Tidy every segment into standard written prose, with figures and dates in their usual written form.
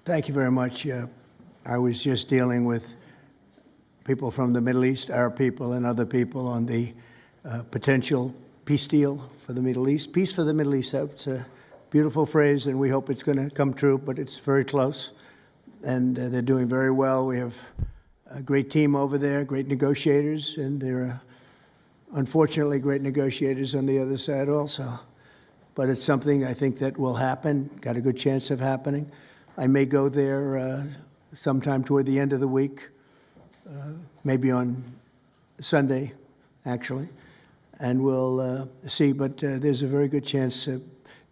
Thank you very much. I was just dealing with people from the Middle East, Arab people and other people on the potential peace deal for the Middle East. Peace for the Middle East, that's a beautiful phrase, and we hope it's going to come true, but it's very close. And they're doing very well. We have a great team over there, great negotiators, and there are unfortunately great negotiators on the other side also. But it's something I think that will happen, got a good chance of happening. I may go there sometime toward the end of the week, maybe on Sunday, actually, and we'll see. But there's a very good chance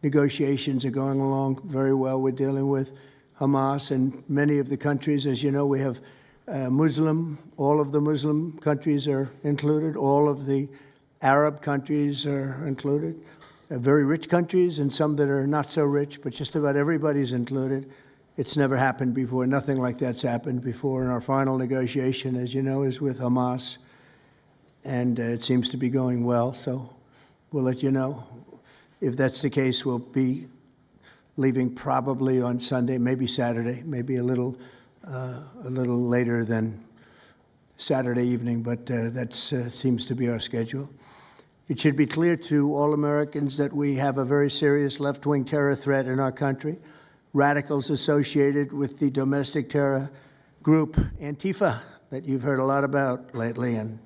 negotiations are going along very well. We're dealing with Hamas and many of the countries. As you know, we have all of the Muslim countries are included. All of the Arab countries are included. Very rich countries and some that are not so rich, but just about everybody's included. It's never happened before. Nothing like that's happened before. And our final negotiation, as you know, is with Hamas. And it seems to be going well. So we'll let you know. If that's the case, we'll be leaving probably on Sunday, maybe Saturday, maybe a little later than Saturday evening, but that seems to be our schedule. It should be clear to all Americans that we have a very serious left-wing terror threat in our country. Radicals associated with the domestic terror group Antifa that you've heard a lot about lately, and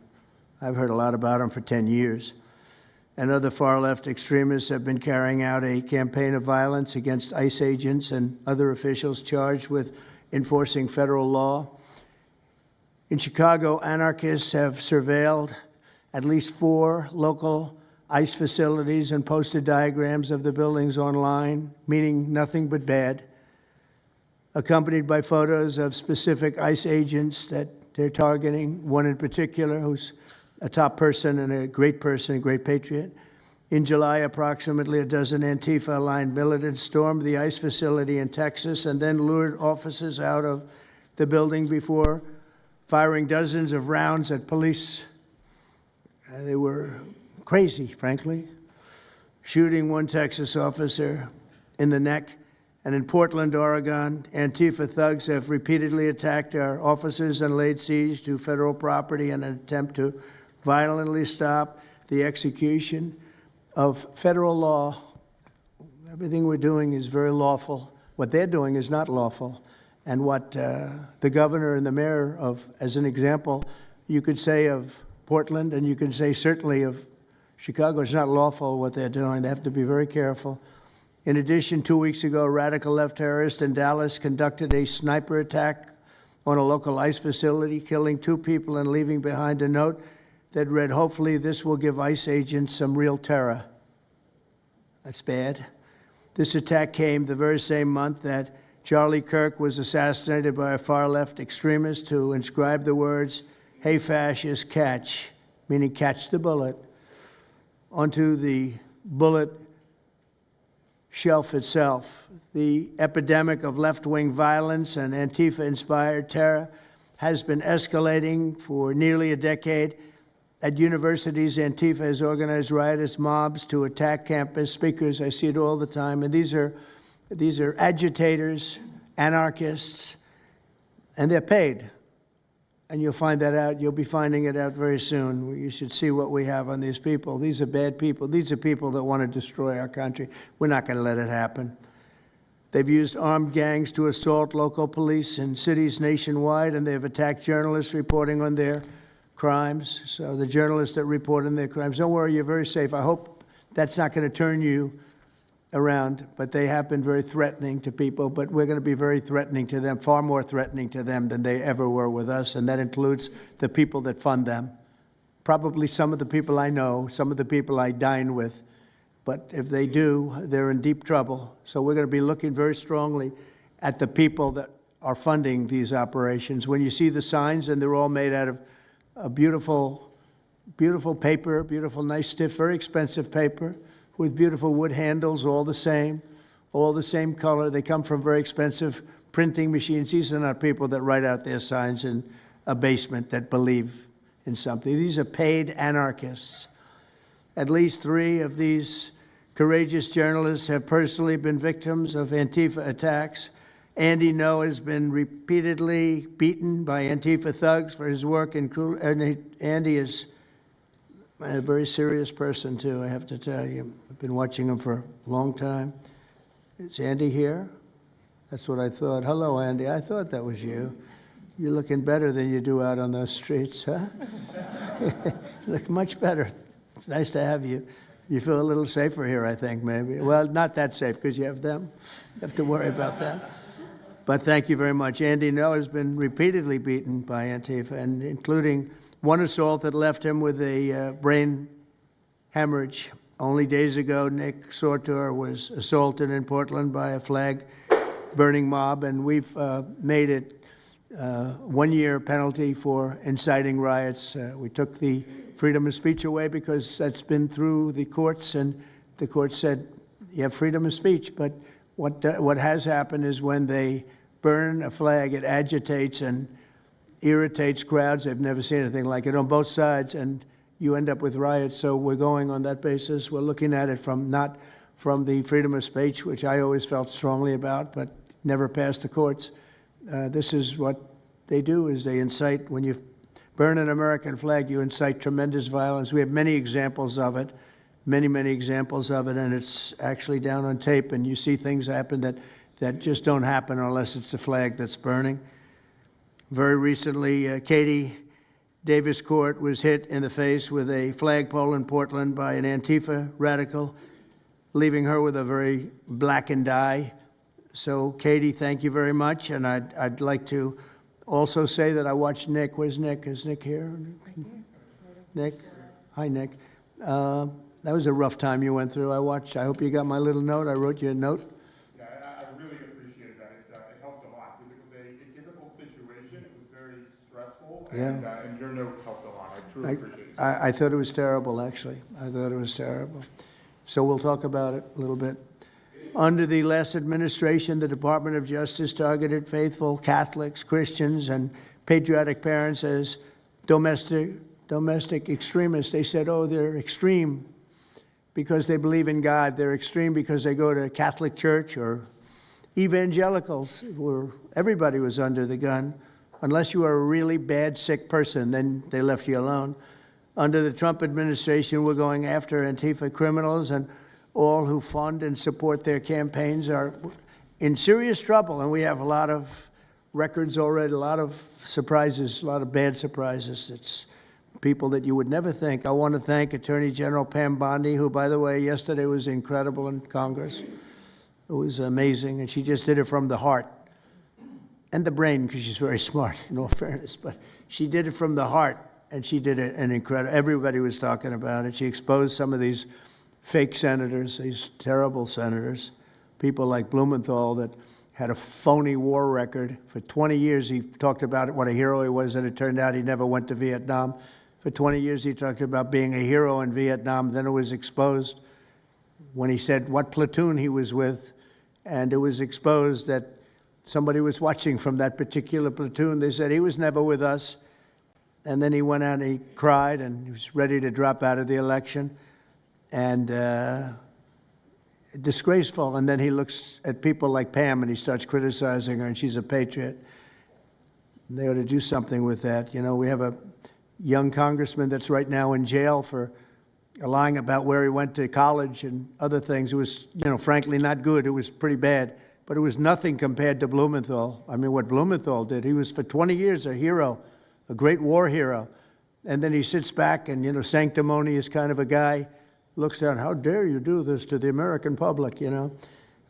I've heard a lot about them for 10 years. And other far-left extremists have been carrying out a campaign of violence against ICE agents and other officials charged with enforcing federal law. In Chicago, anarchists have surveilled at least 4 local ICE facilities and posted diagrams of the buildings online, meaning nothing but bad, accompanied by photos of specific ICE agents that they're targeting, one in particular who's a top person and a great patriot. In July, approximately a dozen Antifa-aligned militants stormed the ICE facility in Texas and then lured officers out of the building before firing dozens of rounds at police. They were crazy, frankly, shooting one Texas officer in the neck. And in Portland, Oregon, Antifa thugs have repeatedly attacked our officers and laid siege to federal property in an attempt to violently stop the execution of federal law. Everything we're doing is very lawful. What they're doing is not lawful. And what the governor and the mayor of, as an example, you could say of Portland, and you can say certainly of Chicago, it's not lawful what they're doing. They have to be very careful. In addition, 2 weeks ago, a radical left terrorist in Dallas conducted a sniper attack on a local ICE facility, killing 2 people and leaving behind a note that read, "Hopefully this will give ICE agents some real terror." That's bad. This attack came the very same month that Charlie Kirk was assassinated by a far-left extremist who inscribed the words, "Hey, fascist, catch," meaning catch the bullet, onto the bullet shelf itself. The epidemic of left-wing violence and Antifa-inspired terror has been escalating for nearly a decade. At universities, Antifa has organized riotous mobs to attack campus speakers. I see it all the time. And these are agitators, anarchists, and they're paid. And you'll find that out. You'll be finding it out very soon. You should see what we have on these people. These are bad people. These are people that want to destroy our country. We're not going to let it happen. They've used armed gangs to assault local police in cities nationwide, and they've attacked journalists reporting on their crimes. So the journalists that report on their crimes, don't worry, you're very safe. I hope that's not going to turn you around, but they have been very threatening to people, but we're going to be very threatening to them, far more threatening to them than they ever were with us, and that includes the people that fund them. Probably some of the people I know, some of the people I dine with, but if they do, they're in deep trouble. So we're going to be looking very strongly at the people that are funding these operations. When you see the signs, and they're all made out of a beautiful paper, beautiful, nice, stiff, very expensive paper with beautiful wood handles, all the same color. They come from very expensive printing machines. These are not people that write out their signs in a basement that believe in something. These are paid anarchists. At least 3 of these courageous journalists have personally been victims of Antifa attacks. Andy Ngo has been repeatedly beaten by Antifa thugs for his work in Andy is a very serious person, too, I have to tell you. I've been watching him for a long time. Is Andy here? That's what I thought. Hello, Andy. I thought that was you. You're looking better than you do out on those streets, huh? You look much better. It's nice to have you. You feel a little safer here, I think, maybe. Well, not that safe, because you have them. You have to worry about that. But thank you very much. Andy Ngo has been repeatedly beaten by Antifa, and including one assault that left him with a brain hemorrhage. Only days ago, Nick Sortor was assaulted in Portland by a flag-burning mob, and we've made it 1 year penalty for inciting riots. We took the freedom of speech away because that's been through the courts, and the court said you have freedom of speech. But what has happened is when they burn a flag, it agitates and irritates crowds. They've never seen anything like it on both sides, and you end up with riots. So we're going on that basis. We're looking at it from not from the freedom of speech, which I always felt strongly about, but never passed the courts. This is what they do, is they incite. When you burn an American flag, you incite tremendous violence. We have many examples of it, many examples of it, and it's actually down on tape, and you see things happen that just don't happen unless it's the flag that's burning. Very recently, Katie Davis Court was hit in the face with a flagpole in Portland by an Antifa radical, leaving her with a very blackened eye. So, Katie, thank you very much. And I'd like to also say that I watched Nick. Where's Nick? Is Nick here? Nick? Hi, Nick. That was a rough time you went through. I hope you got my little note. I wrote you a note. Yeah, I really appreciated that. It helped a lot because it was a difficult situation. It was very stressful, and your note helped a lot. I truly appreciate it. I thought it was terrible, actually. I thought it was terrible. So we'll talk about it a little bit. Under the last administration, the Department of Justice targeted faithful Catholics, Christians, and patriotic parents as domestic extremists. They said, oh, they're extreme because they believe in God. They're extreme because they go to Catholic church, or evangelicals, where everybody was under the gun. Unless you were a really bad, sick person, then they left you alone. Under the Trump administration, we're going after Antifa criminals, and all who fund and support their campaigns are in serious trouble. And we have a lot of records already, a lot of surprises, a lot of bad surprises. It's people that you would never think. I want to thank Attorney General Pam Bondi, who, by the way, yesterday was incredible in Congress. It was amazing, and she just did it from the heart and the brain, because she's very smart, in all fairness. But she did it from the heart, and she did it an incredible. Everybody was talking about it. She exposed some of these fake senators, these terrible senators, people like Blumenthal that had a phony war record. For 20 years, he talked about it, what a hero he was, and it turned out he never went to Vietnam. For 20 years, he talked about being a hero in Vietnam. Then it was exposed when he said what platoon he was with, and it was exposed that somebody was watching from that particular platoon. They said he was never with us. And then he went out and he cried, and he was ready to drop out of the election. And disgraceful. And then he looks at people like Pam and he starts criticizing her, and she's a patriot. They ought to do something with that. You know, we have a young congressman that's right now in jail for lying about where he went to college and other things. It was, you know, frankly not good. It was pretty bad. But it was nothing compared to Blumenthal. I mean, what Blumenthal did, he was for 20 years a hero, a great war hero. And then he sits back and, you know, sanctimonious kind of a guy, looks down, how dare you do this to the American public, you know?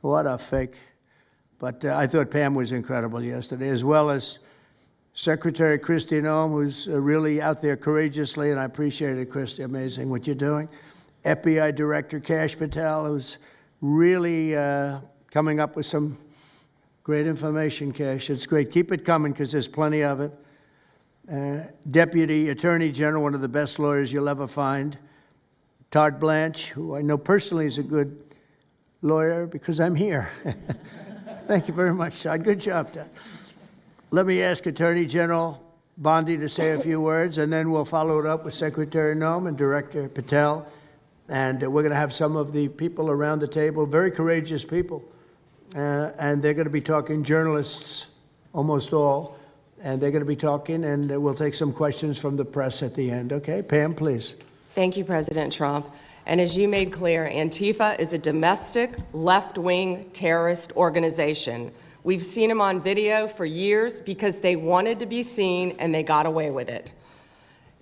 What a fake. But I thought Pam was incredible yesterday, as well as Secretary Kristi Noem, who's really out there courageously, and I appreciate it, Kristi, amazing what you're doing. FBI Director Kash Patel, who's really coming up with some great information, Kash. It's great. Keep it coming, because there's plenty of it. Deputy Attorney General, one of the best lawyers you'll ever find, Todd Blanche, who I know personally is a good lawyer because I'm here. Thank you very much, Todd. Good job, Todd. Let me ask Attorney General Bondi to say a few words, and then we'll follow it up with Secretary Noem and Director Patel. And we're going to have some of the people around the table, very courageous people, and they're going to be talking journalists, almost all, and they're going to be talking, and we'll take some questions from the press at the end. Okay, Pam, please. Thank you, President Trump. And as you made clear, Antifa is a domestic left-wing terrorist organization. We've seen them on video for years because they wanted to be seen and they got away with it.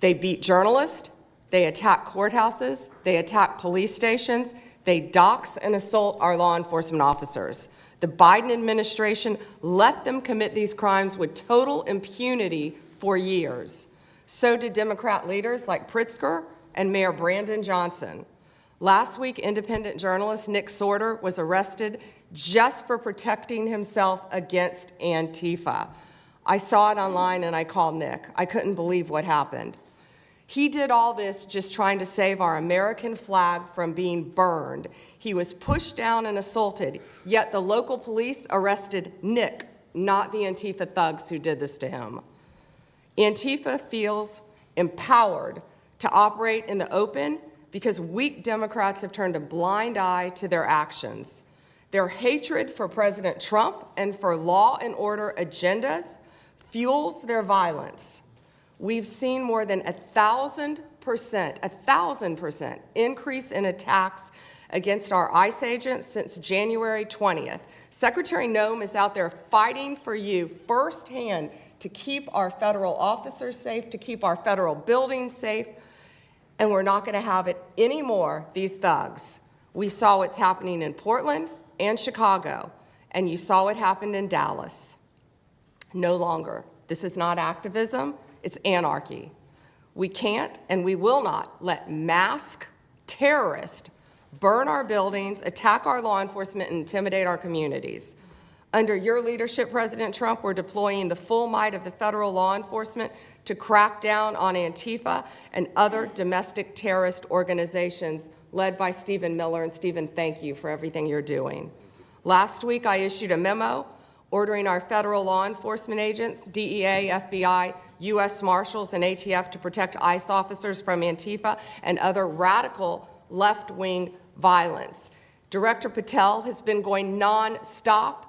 They beat journalists, they attack courthouses, they attack police stations, they dox and assault our law enforcement officers. The Biden administration let them commit these crimes with total impunity for years. So did Democrat leaders like Pritzker and Mayor Brandon Johnson. Last week, independent journalist Nick Sorter was arrested just for protecting himself against Antifa. I saw it online and I called Nick. I couldn't believe what happened. He did all this just trying to save our American flag from being burned. He was pushed down and assaulted, yet the local police arrested Nick, not the Antifa thugs who did this to him. Antifa feels empowered to operate in the open because weak Democrats have turned a blind eye to their actions. Their hatred for President Trump and for law and order agendas fuels their violence. We've seen more than 1,000% increase in attacks against our ICE agents since January 20th. Secretary Noem is out there fighting for you firsthand to keep our federal officers safe, to keep our federal buildings safe, and we're not going to have it anymore, these thugs. We saw what's happening in Portland and Chicago, and you saw what happened in Dallas. No longer. This is not activism, it's anarchy. We can't and we will not let masked terrorists burn our buildings, attack our law enforcement, and intimidate our communities. Under your leadership, President Trump, we're deploying the full might of the federal law enforcement to crack down on Antifa and other domestic terrorist organizations led by Stephen Miller. And Stephen, thank you for everything you're doing. Last week, I issued a memo ordering our federal law enforcement agents, DEA, FBI, U.S. Marshals, and ATF to protect ICE officers from Antifa and other radical left-wing violence. Director Patel has been going nonstop.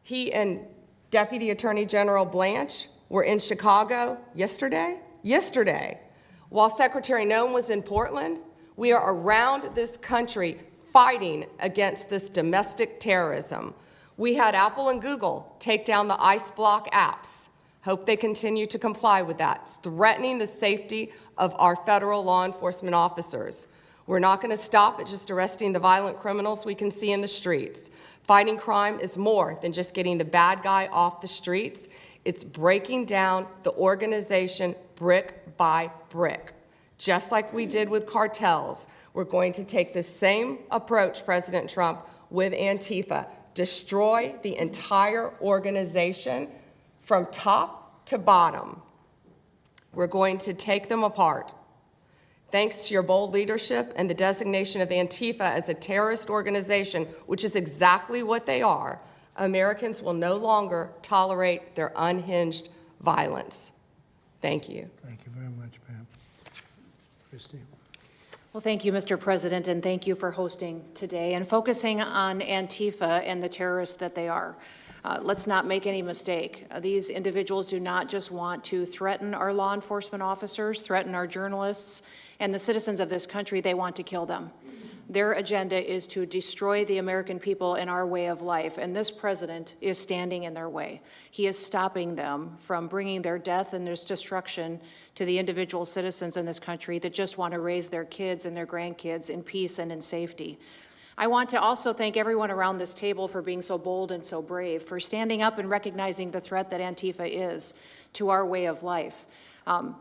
He and Deputy Attorney General Blanche were in Chicago yesterday, while Secretary Noem was in Portland. We are around this country fighting against this domestic terrorism. We had Apple and Google take down the ICE block apps. Hope they continue to comply with that. It's threatening the safety of our federal law enforcement officers. We're not going to stop at just arresting the violent criminals we can see in the streets. Fighting crime is more than just getting the bad guy off the streets. It's breaking down the organization brick by brick. Just like we did with cartels, we're going to take the same approach, President Trump, with Antifa. Destroy the entire organization from top to bottom. We're going to take them apart. Thanks to your bold leadership and the designation of Antifa as a terrorist organization, which is exactly what they are, Americans will no longer tolerate their unhinged violence. Thank you. Thank you very much, Pam. Christy. Well, thank you, Mr. President, and thank you for hosting today and focusing on Antifa and the terrorists that they are. Let's not make any mistake. These individuals do not just want to threaten our law enforcement officers, threaten our journalists, and the citizens of this country. They want to kill them. Their agenda is to destroy the American people and our way of life, and this president is standing in their way. He is stopping them from bringing their death and their destruction to the individual citizens in this country that just want to raise their kids and their grandkids in peace and in safety. I want to also thank everyone around this table for being so bold and so brave, for standing up and recognizing the threat that Antifa is to our way of life.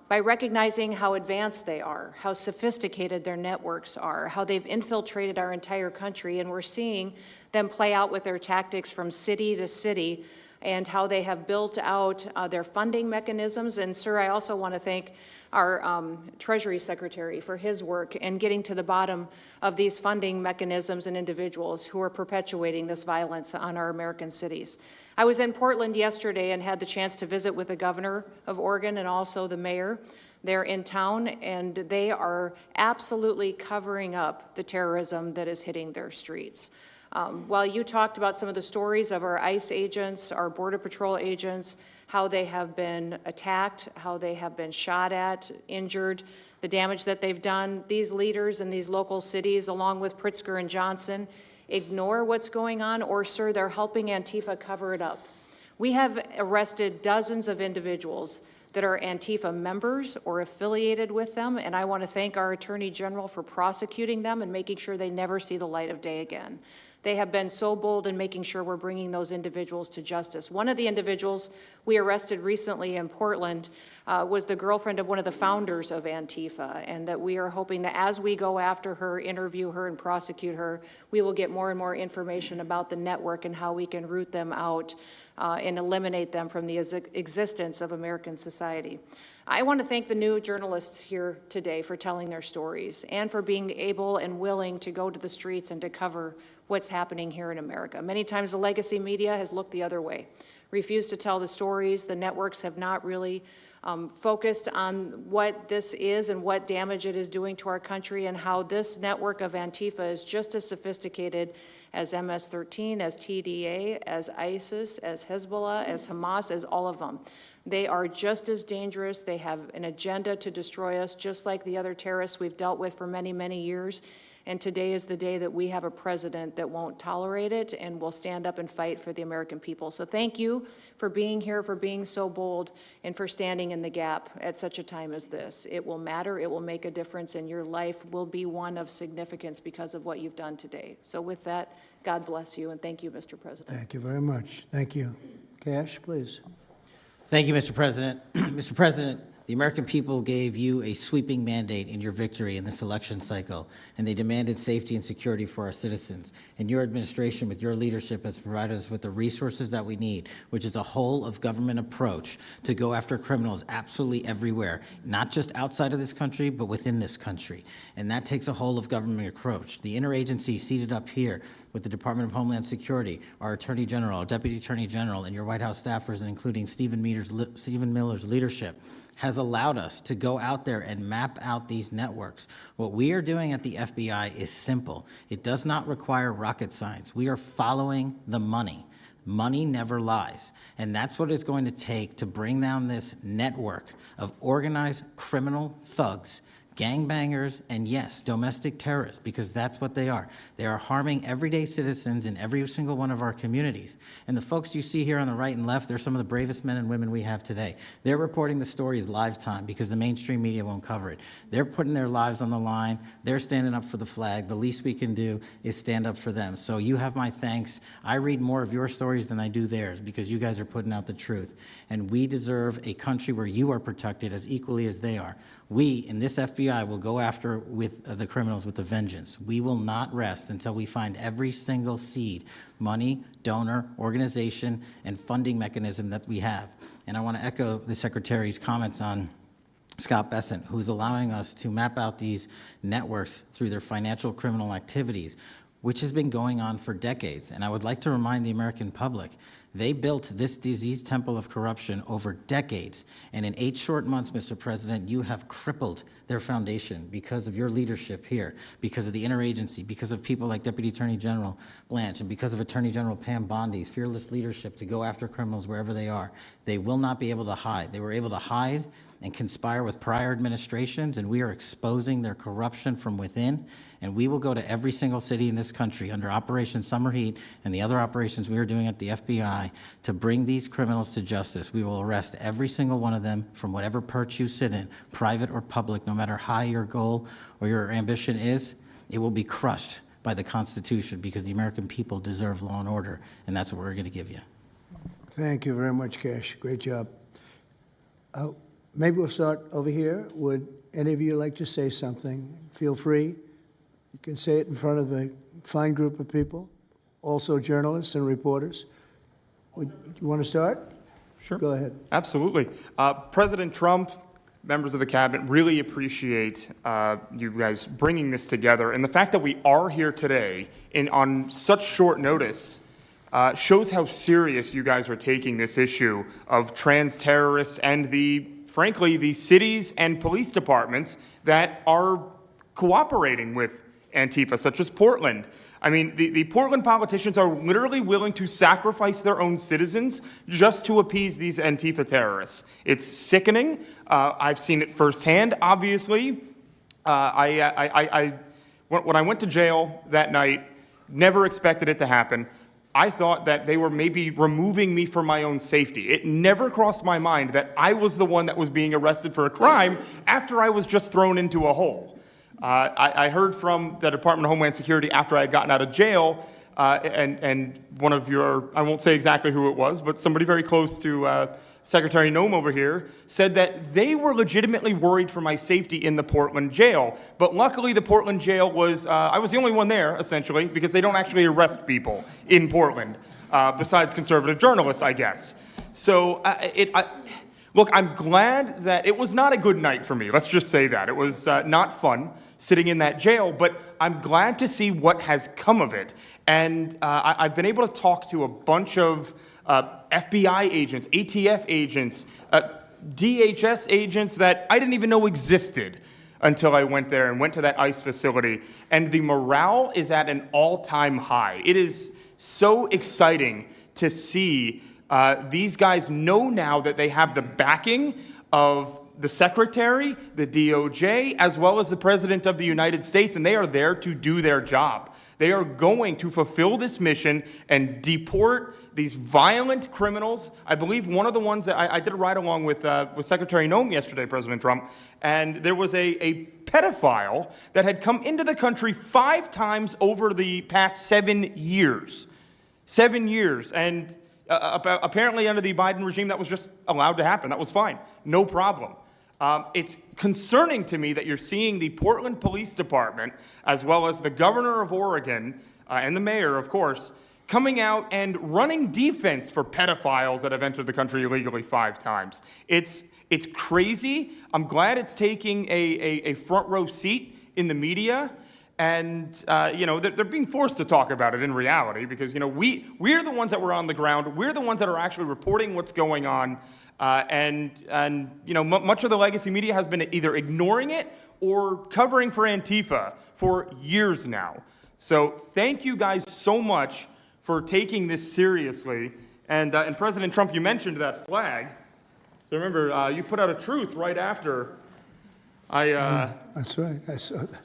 By recognizing how advanced they are, how sophisticated their networks are, how they've infiltrated our entire country, and we're seeing them play out with their tactics from city to city, and how they have built out their funding mechanisms. And, sir, I also want to thank our Treasury Secretary for his work in getting to the bottom of these funding mechanisms and individuals who are perpetuating this violence on our American cities. I was in Portland yesterday and had the chance to visit with the governor of Oregon and also the mayor. They're in town, and they are absolutely covering up the terrorism that is hitting their streets. While you talked about some of the stories of our ICE agents, our Border Patrol agents, how they have been attacked, how they have been shot at, injured, the damage that they've done, these leaders in these local cities, along with Pritzker and Johnson, ignore what's going on, or, sir, they're helping Antifa cover it up. We have arrested dozens of individuals that are Antifa members or affiliated with them, and I want to thank our Attorney General for prosecuting them and making sure they never see the light of day again. They have been so bold in making sure we're bringing those individuals to justice. One of the individuals we arrested recently in Portland was the girlfriend of one of the founders of Antifa, and that we are hoping that as we go after her, interview her, and prosecute her, we will get more and more information about the network and how we can root them out and eliminate them from the existence of American society. I want to thank the new journalists here today for telling their stories and for being able and willing to go to the streets and to cover what's happening here in America. Many times the legacy media has looked the other way, refused to tell the stories. The networks have not really focused on what this is and what damage it is doing to our country, and how this network of Antifa is just as sophisticated as MS-13, as TDA, as ISIS, as Hezbollah, as Hamas, as all of them. They are just as dangerous. They have an agenda to destroy us, just like the other terrorists we've dealt with for many, many years. And today is the day that we have a president that won't tolerate it and will stand up and fight for the American people. So thank you for being here, for being so bold, and for standing in the gap at such a time as this. It will matter, it will make a difference, and your life will be one of significance because of what you've done today. So with that, God bless you, and thank you, Mr. President. Thank you very much. Thank you. Cash, please. Thank you, Mr. President. Mr. President, the American people gave you a sweeping mandate in your victory in this election cycle, and they demanded safety and security for our citizens. And your administration, with your leadership, has provided us with the resources that we need, which is a whole-of-government approach to go after criminals absolutely everywhere, not just outside of this country, but within this country. And that takes a whole-of-government approach. The interagency seated up here with the Department of Homeland Security, our Attorney General, our Deputy Attorney General, and your White House staffers, and including Stephen Miller's leadership, has allowed us to go out there and map out these networks. What we are doing at the FBI is simple. It does not require rocket science. We are following the money. Money never lies. And that's what it's going to take to bring down this network of organized criminal thugs, gangbangers, and yes, domestic terrorists, because that's what they are. They are harming everyday citizens in every single one of our communities. And the folks you see here on the right and left, they're some of the bravest men and women we have today. They're reporting the stories live time because the mainstream media won't cover it. They're putting their lives on the line. They're standing up for the flag. The least we can do is stand up for them. So you have my thanks. I read more of your stories than I do theirs because you guys are putting out the truth. And we deserve a country where you are protected as equally as they are. We, in this FBI, will go after with the criminals with a vengeance. We will not rest until we find every single seed, money, donor, organization, and funding mechanism that we have. And I want to echo the Secretary's comments on Scott Bessent, who's allowing us to map out these networks through their financial criminal activities, which has been going on for decades. And I would like to remind the American public, they built this diseased temple of corruption over decades. And in 8 short months, Mr. President, you have crippled their foundation because of your leadership here, because of the interagency, because of people like Deputy Attorney General Blanche, and because of Attorney General Pam Bondi's fearless leadership to go after criminals wherever they are. They will not be able to hide. They were able to hide and conspire with prior administrations, and we are exposing their corruption from within. And we will go to every single city in this country under Operation Summer Heat and the other operations we are doing at the FBI to bring these criminals to justice. We will arrest every single one of them from whatever perch you sit in, private or public, no matter how your goal or your ambition is. It will be crushed by the Constitution because the American people deserve law and order, and that's what we're going to give you. Thank you very much, Cash. Great job. Maybe we'll start over here. Would any of you like to say something? Feel free. You can say it in front of a fine group of people, also journalists and reporters. You want to start? Sure. Go ahead. Absolutely. President Trump, members of the cabinet, really appreciate you guys bringing this together. And the fact that we are here today on such short notice shows how serious you guys are taking this issue of trans terrorists and frankly, the cities and police departments that are cooperating with Antifa, such as Portland. I mean, the Portland politicians are literally willing to sacrifice their own citizens just to appease these Antifa terrorists. It's sickening. I've seen it firsthand, obviously. When I went to jail that night, never expected it to happen. I thought that they were maybe removing me for my own safety. It never crossed my mind that I was the one that was being arrested for a crime after I was just thrown into a hole. I heard from the Department of Homeland Security after I had gotten out of jail, and one of your, I won't say exactly who it was, but somebody very close to Secretary Noem over here said that they were legitimately worried for my safety in the Portland jail. But luckily, the Portland jail was, I was the only one there, essentially, because they don't actually arrest people in Portland, besides conservative journalists, I guess. So, look, I'm glad that it was not a good night for me. Let's just say that. It was not fun sitting in that jail, but I'm glad to see what has come of it. And I've been able to talk to a bunch of FBI agents, ATF agents, DHS agents that I didn't even know existed until I went there and went to that ICE facility. And the morale is at an all-time high. It is so exciting to see these guys know now that they have the backing of the Secretary, the DOJ, as well as the President of the United States, and they are there to do their job. They are going to fulfill this mission and deport these violent criminals. I believe one of the ones that I did a ride-along with Secretary Noem yesterday, President Trump, and there was a pedophile that had come into the country 5 times over the past 7 years. 7 years, and apparently under the Biden regime, that was just allowed to happen. That was fine, no problem. It's concerning to me that you're seeing the Portland Police Department, as well as the governor of Oregon, and the mayor, of course, coming out and running defense for pedophiles that have entered the country illegally 5 times. It's crazy. I'm glad it's taking a front row seat in the media. And, they're being forced to talk about it in reality because, we're the ones that were on the ground. We're the ones that are actually reporting what's going on. Much of the legacy media has been either ignoring it or covering for Antifa for years now. So thank you guys so much for taking this seriously. And President Trump, you mentioned that flag. So remember, you put out a truth right after That's right. I saw that.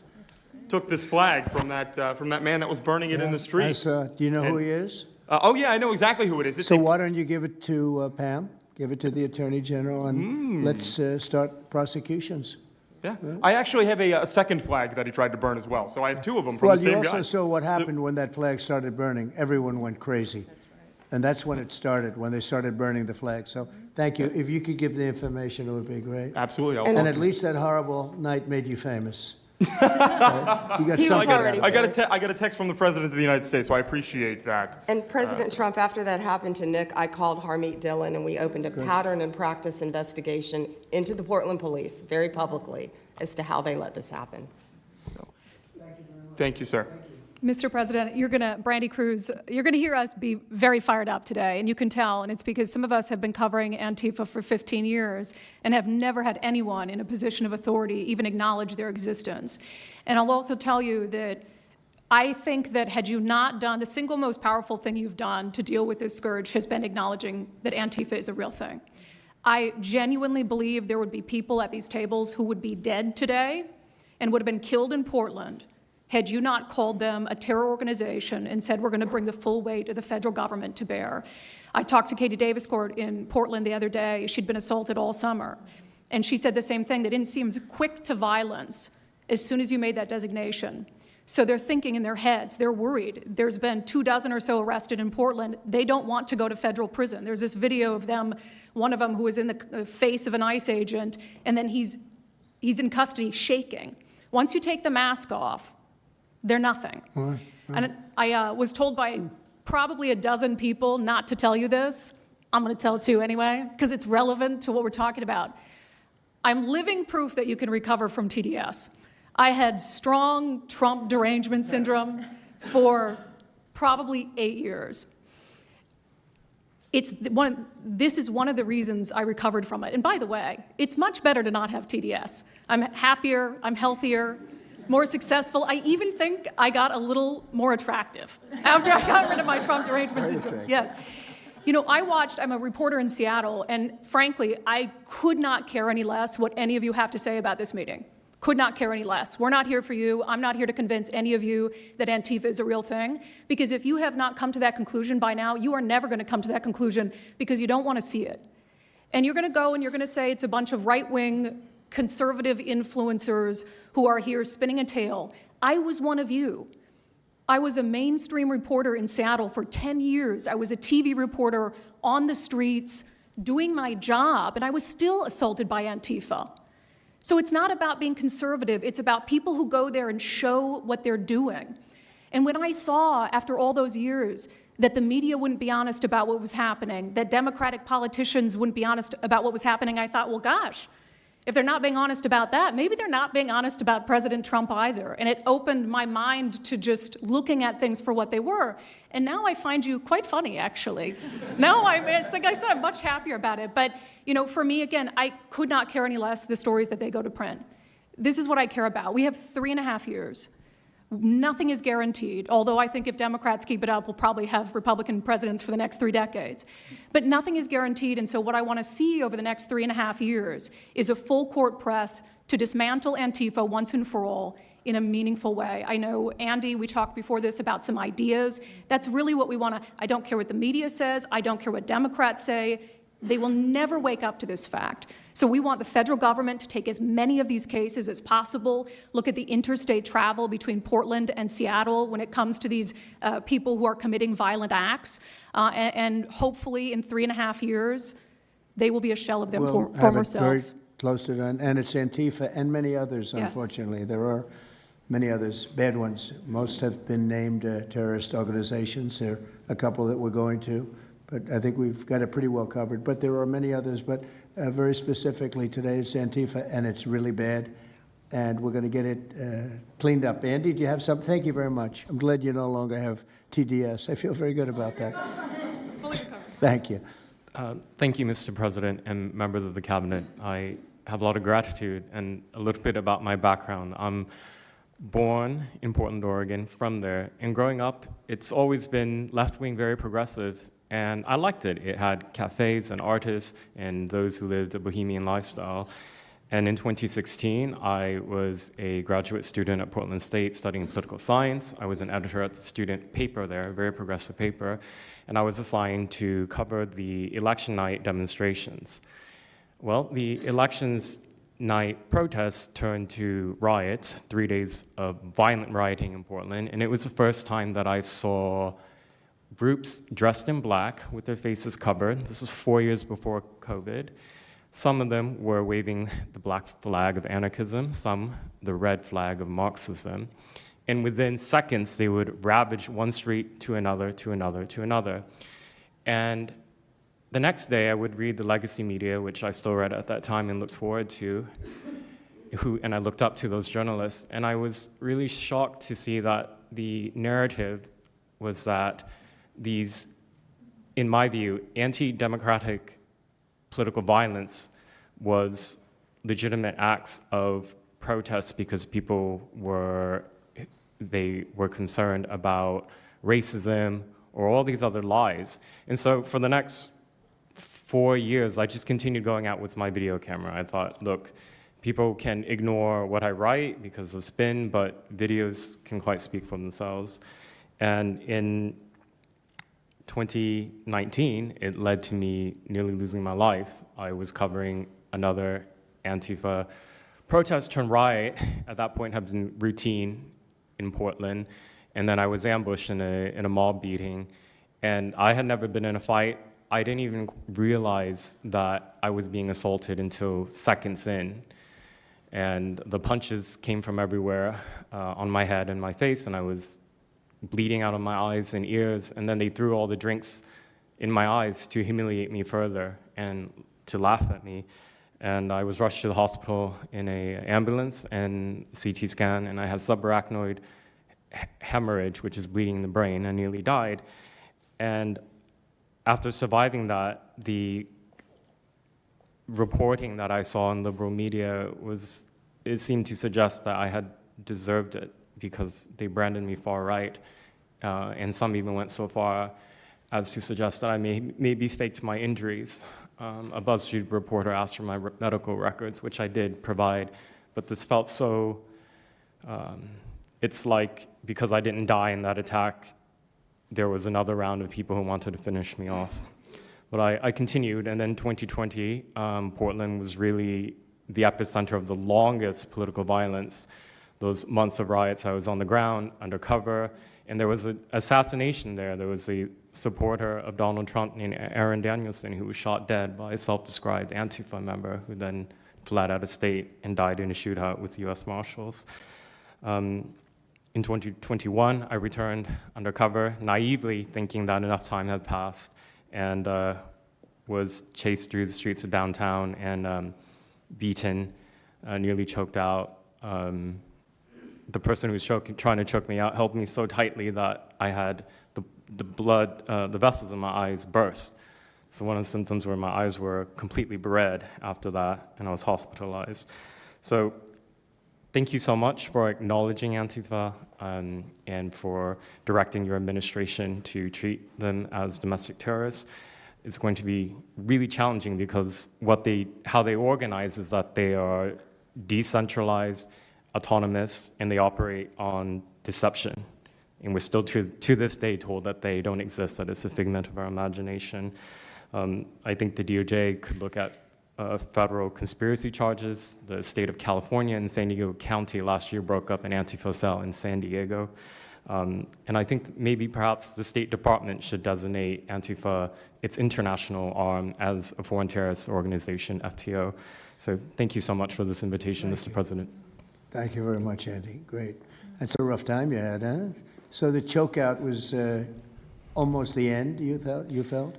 took this flag from that man that was burning it in the street. I saw it. Do you know who he is? Oh yeah, I know exactly who it is. So why don't you give it to Pam? Give it to the Attorney General, and let's start prosecutions. Yeah. I actually have a second flag that he tried to burn as well. So I have 2 of them from the same guy. Well, you also saw what happened when that flag started burning. Everyone went crazy. That's right. And that's when it started, when they started burning the flag. So thank you. If you could give the information, it would be great. Absolutely. And at least that horrible night made you famous. You got He was something already out of it. I got a text from the President of the United States, so I appreciate that. And President Trump, after that happened to Nick, I called Harmeet Dillon, and we opened a pattern and practice investigation into the Portland police, very publicly, as to how they let this happen. Thank you, sir. Mr. President, Brandy Cruz, you're going to hear us be very fired up today, and you can tell, and it's because some of us have been covering Antifa for 15 years and have never had anyone in a position of authority even acknowledge their existence. And I'll also tell you that I think that had you not done, the single most powerful thing you've done to deal with this scourge has been acknowledging that Antifa is a real thing. I genuinely believe there would be people at these tables who would be dead today and would have been killed in Portland had you not called them a terror organization and said, we're going to bring the full weight of the federal government to bear. I talked to Katie Daviscourt in Portland the other day. She'd been assaulted all summer. And she said the same thing. They didn't seem quick to violence as soon as you made that designation. So they're thinking in their heads, they're worried. There's been 24 or so arrested in Portland. They don't want to go to federal prison. There's this video of them, one of them who was in the face of an ICE agent, and then he's in custody shaking. Once you take the mask off, they're nothing. Right. And I was told by probably a dozen people not to tell you this. I'm going to tell it to you anyway, because it's relevant to what we're talking about. I'm living proof that you can recover from TDS. I had strong Trump derangement syndrome for probably 8 years. This is one of the reasons I recovered from it. And by the way, it's much better to not have TDS. I'm happier, I'm healthier. more successful. I even think I got a little more attractive after I got rid of my Trump derangement syndrome. Yes. You know, I'm a reporter in Seattle, and frankly, I could not care any less what any of you have to say about this meeting. Could not care any less. We're not here for you. I'm not here to convince any of you that Antifa is a real thing, because if you have not come to that conclusion by now, you are never going to come to that conclusion because you don't want to see it. And you're going to go and you're going to say it's a bunch of right-wing conservative influencers who are here spinning a tale. I was one of you. I was a mainstream reporter in Seattle for 10 years. I was a TV reporter on the streets doing my job, and I was still assaulted by Antifa. So it's not about being conservative. It's about people who go there and show what they're doing. And when I saw, after all those years, that the media wouldn't be honest about what was happening, that Democratic politicians wouldn't be honest about what was happening, I thought, well, gosh, if they're not being honest about that, maybe they're not being honest about President Trump either. And it opened my mind to just looking at things for what they were. And now I find you quite funny, actually. Now it's like I said, I'm much happier about it. But, you know, for me, again, I could not care any less the stories that they go to print. This is what I care about. We have 3.5 years. Nothing is guaranteed, although I think if Democrats keep it up, we'll probably have Republican presidents for the next 3 decades. But nothing is guaranteed, and so what I want to see over the next 3.5 years is a full court press to dismantle Antifa once and for all in a meaningful way. I know, Andy, we talked before this about some ideas. That's really what we want to. I don't care what the media says. I don't care what Democrats say. They will never wake up to this fact. So we want the federal government to take as many of these cases as possible, look at the interstate travel between Portland and Seattle when it comes to these people who are committing violent acts, and hopefully in 3.5 years, they will be a shell of their former selves. Very close to that, and it's Antifa and many others, Yes. unfortunately. There are many others, bad ones. Most have been named terrorist organizations. There are a couple that we're going to. But I think we've got it pretty well covered. But there are many others. But very specifically today, it's Antifa, and it's really bad. And we're going to get it cleaned up. Andy, do you have something? Thank you very much. I'm glad you no longer have TDS. I feel very good about that. Thank you. Thank you, Mr. President and members of the Cabinet. I have a lot of gratitude and a little bit about my background. I'm born in Portland, Oregon, from there. And growing up, it's always been left-wing, very progressive. And I liked it. It had cafes and artists and those who lived a bohemian lifestyle. And in 2016, I was a graduate student at Portland State studying political science. I was an editor at the student paper there, a very progressive paper. And I was assigned to cover the election night demonstrations. Well, the elections night protests turned to riots, 3 days of violent rioting in Portland. And it was the first time that I saw groups dressed in black with their faces covered. This was 4 years before COVID. Some of them were waving the black flag of anarchism, some the red flag of Marxism. And within seconds, they would ravage one street to another, to another, to another. And the next day, I would read the legacy media, which I still read at that time and looked forward to, and I looked up to those journalists. And I was really shocked to see that the narrative was that these, in my view, anti-democratic political violence was legitimate acts of protest because people were concerned about racism or all these other lies. And so for the next 4 years, I just continued going out with my video camera. I thought, look, people can ignore what I write because of spin, but videos can quite speak for themselves. And in 2019, it led to me nearly losing my life. I was covering another Antifa protest turned riot. At that point, had been routine in Portland, and then I was ambushed in a mob beating. And I had never been in a fight. I didn't even realize that I was being assaulted until seconds in. And the punches came from everywhere on my head and my face, and I was bleeding out of my eyes and ears, and then they threw all the drinks in my eyes to humiliate me further and to laugh at me. And I was rushed to the hospital in an ambulance and CT scan, and I had subarachnoid hemorrhage, which is bleeding in the brain. I nearly died. And after surviving that, the reporting that I saw in liberal media it seemed to suggest that I had deserved it because they branded me far right. And some even went so far as to suggest that I maybe faked my injuries. A BuzzFeed reporter asked for my medical records, which I did provide, but this felt so, it's like because I didn't die in that attack, there was another round of people who wanted to finish me off. But I continued, and then 2020, Portland was really the epicenter of the longest political violence. Those months of riots, I was on the ground, undercover, and there was an assassination there. There was a supporter of Donald Trump named Aaron Danielson who was shot dead by a self-described Antifa member who then fled out of state and died in a shootout with US Marshals. In 2021, I returned undercover, naively thinking that enough time had passed, and was chased through the streets of downtown and beaten, nearly choked out. The person who was trying to choke me out held me so tightly that I had the blood, the vessels in my eyes burst. So one of the symptoms were my eyes were completely red after that, and I was hospitalized. So thank you so much for acknowledging Antifa and for directing your administration to treat them as domestic terrorists. It's going to be really challenging because how they organize is that they are decentralized, autonomous, and they operate on deception. And we're still to this day told that they don't exist, that it's a figment of our imagination. I think the DOJ could look at federal conspiracy charges. The state of California and San Diego County last year broke up an Antifa cell in San Diego. And I think maybe perhaps the State Department should designate Antifa, its international arm, as a foreign terrorist organization, FTO. So thank you so much for this invitation, Mr. President. Thank you very much, Andy. Great. That's a rough time you had, huh? So the chokeout was almost the end, you felt?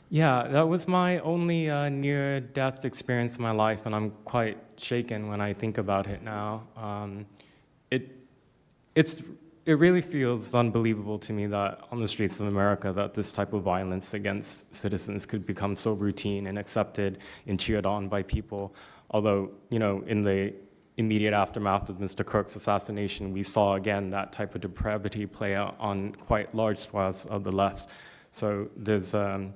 Yeah, that was my only near-death experience in my life, and I'm quite shaken when I think about it now. It really feels unbelievable to me that on the streets of America that this type of violence against citizens could become so routine and accepted and cheered on by people. Although, you know, in the immediate aftermath of Mr. Kirk's assassination, we saw again that type of depravity play out on quite large swaths of the left. So there's a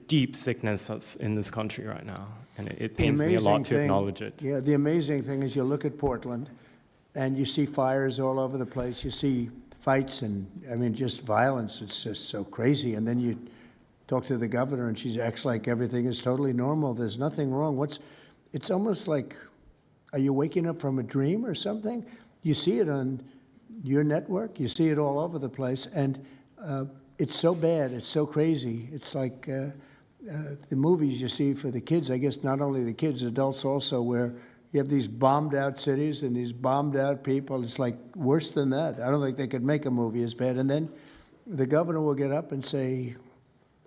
deep sickness that's in this country right now, and it pains me a lot to acknowledge it. Yeah, the amazing thing is you look at Portland, and you see fires all over the place. You see fights and, I mean, just violence. It's just so crazy. And then you talk to the governor, and she acts like everything is totally normal. There's nothing wrong. It's almost like, are you waking up from a dream or something? You see it on your network. You see it all over the place. And it's so bad. It's so crazy. It's like the movies you see for the kids, I guess not only the kids, adults also, where you have these bombed out cities and these bombed out people. It's like worse than that. I don't think they could make a movie as bad. And then the governor will get up and say,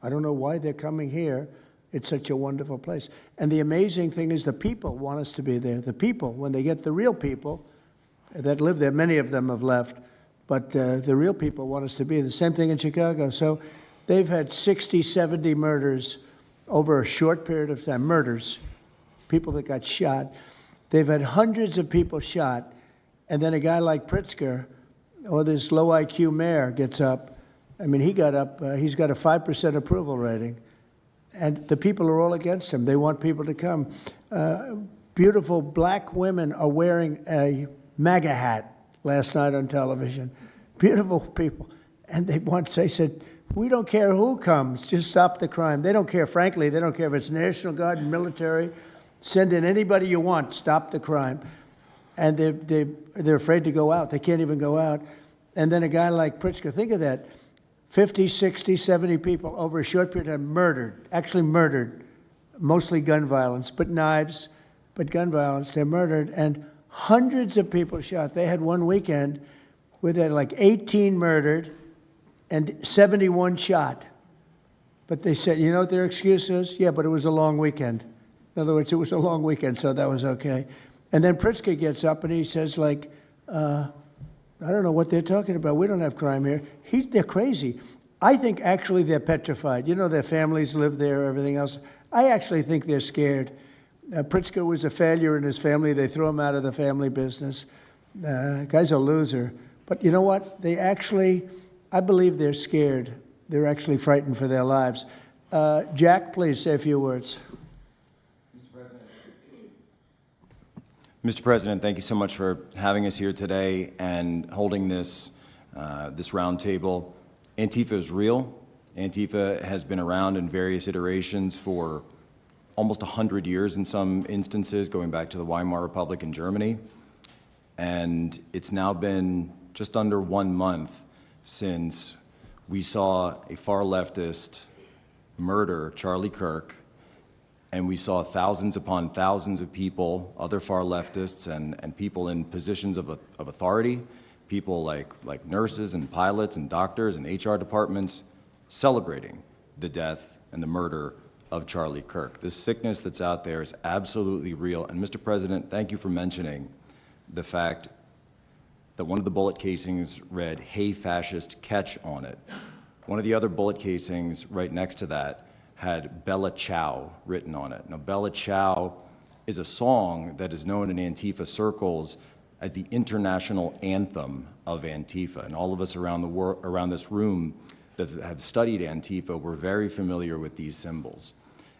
I don't know why they're coming here. It's such a wonderful place. And the amazing thing is the people want us to be there. The people, when they get the real people that live there, many of them have left, but the real people want us to be. The same thing in Chicago. So they've had 60, 70 murders over a short period of time. Murders, people that got shot. They've had hundreds of people shot, and then a guy like Pritzker, or this low IQ mayor, gets up. I mean, he got up, he's got a 5% approval rating, and the people are all against him. They want people to come. Beautiful black women are wearing a MAGA hat last night on television. Beautiful people. And they said, we don't care who comes, just stop the crime. They don't care, frankly, they don't care if it's National Guard and military. Send in anybody you want, stop the crime. And they're afraid to go out. They can't even go out. And then a guy like Pritzker, think of that, 50, 60, 70 people over a short period of time murdered, actually murdered, mostly gun violence, but knives, but gun violence, they're murdered, and hundreds of people shot. They had one weekend where they had like 18 murdered and 71 shot. But they said, you know what their excuse is? Yeah, but it was a long weekend. In other words, it was a long weekend, so that was okay. And then Pritzker gets up and he says, like, I don't know what they're talking about. We don't have crime here. They're crazy. I think actually they're petrified. You know, their families live there, everything else. I actually think they're scared. Pritzker was a failure in his family. They threw him out of the family business. Guy's a loser. But you know what? They actually, I believe they're scared. They're actually frightened for their lives. Jack, please say a few words. Mr. President, thank you so much for having us here today and holding this roundtable. Antifa is real. Antifa has been around in various iterations for almost 100 years in some instances, going back to the Weimar Republic in Germany. And it's now been just under 1 month since we saw a far leftist murder Charlie Kirk, and we saw thousands upon thousands of people, other far leftists and people in positions of authority, people like nurses and pilots and doctors and HR departments, celebrating the death and the murder of Charlie Kirk. This sickness that's out there is absolutely real. And Mr. President, thank you for mentioning the fact that one of the bullet casings read, "Hey fascist, catch" on it. One of the other bullet casings right next to that had Bella Ciao written on it. Now, Bella Ciao is a song that is known in Antifa circles as the international anthem of Antifa. And all of us around this room that have studied Antifa, we're very familiar with these symbols.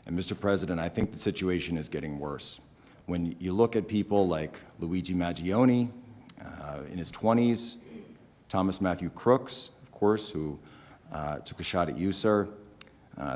And Mr. President, I think the situation is getting worse. When you look at people like Luigi Maggioni in his 20s, Thomas Matthew Crooks, of course, who took a shot at you, sir,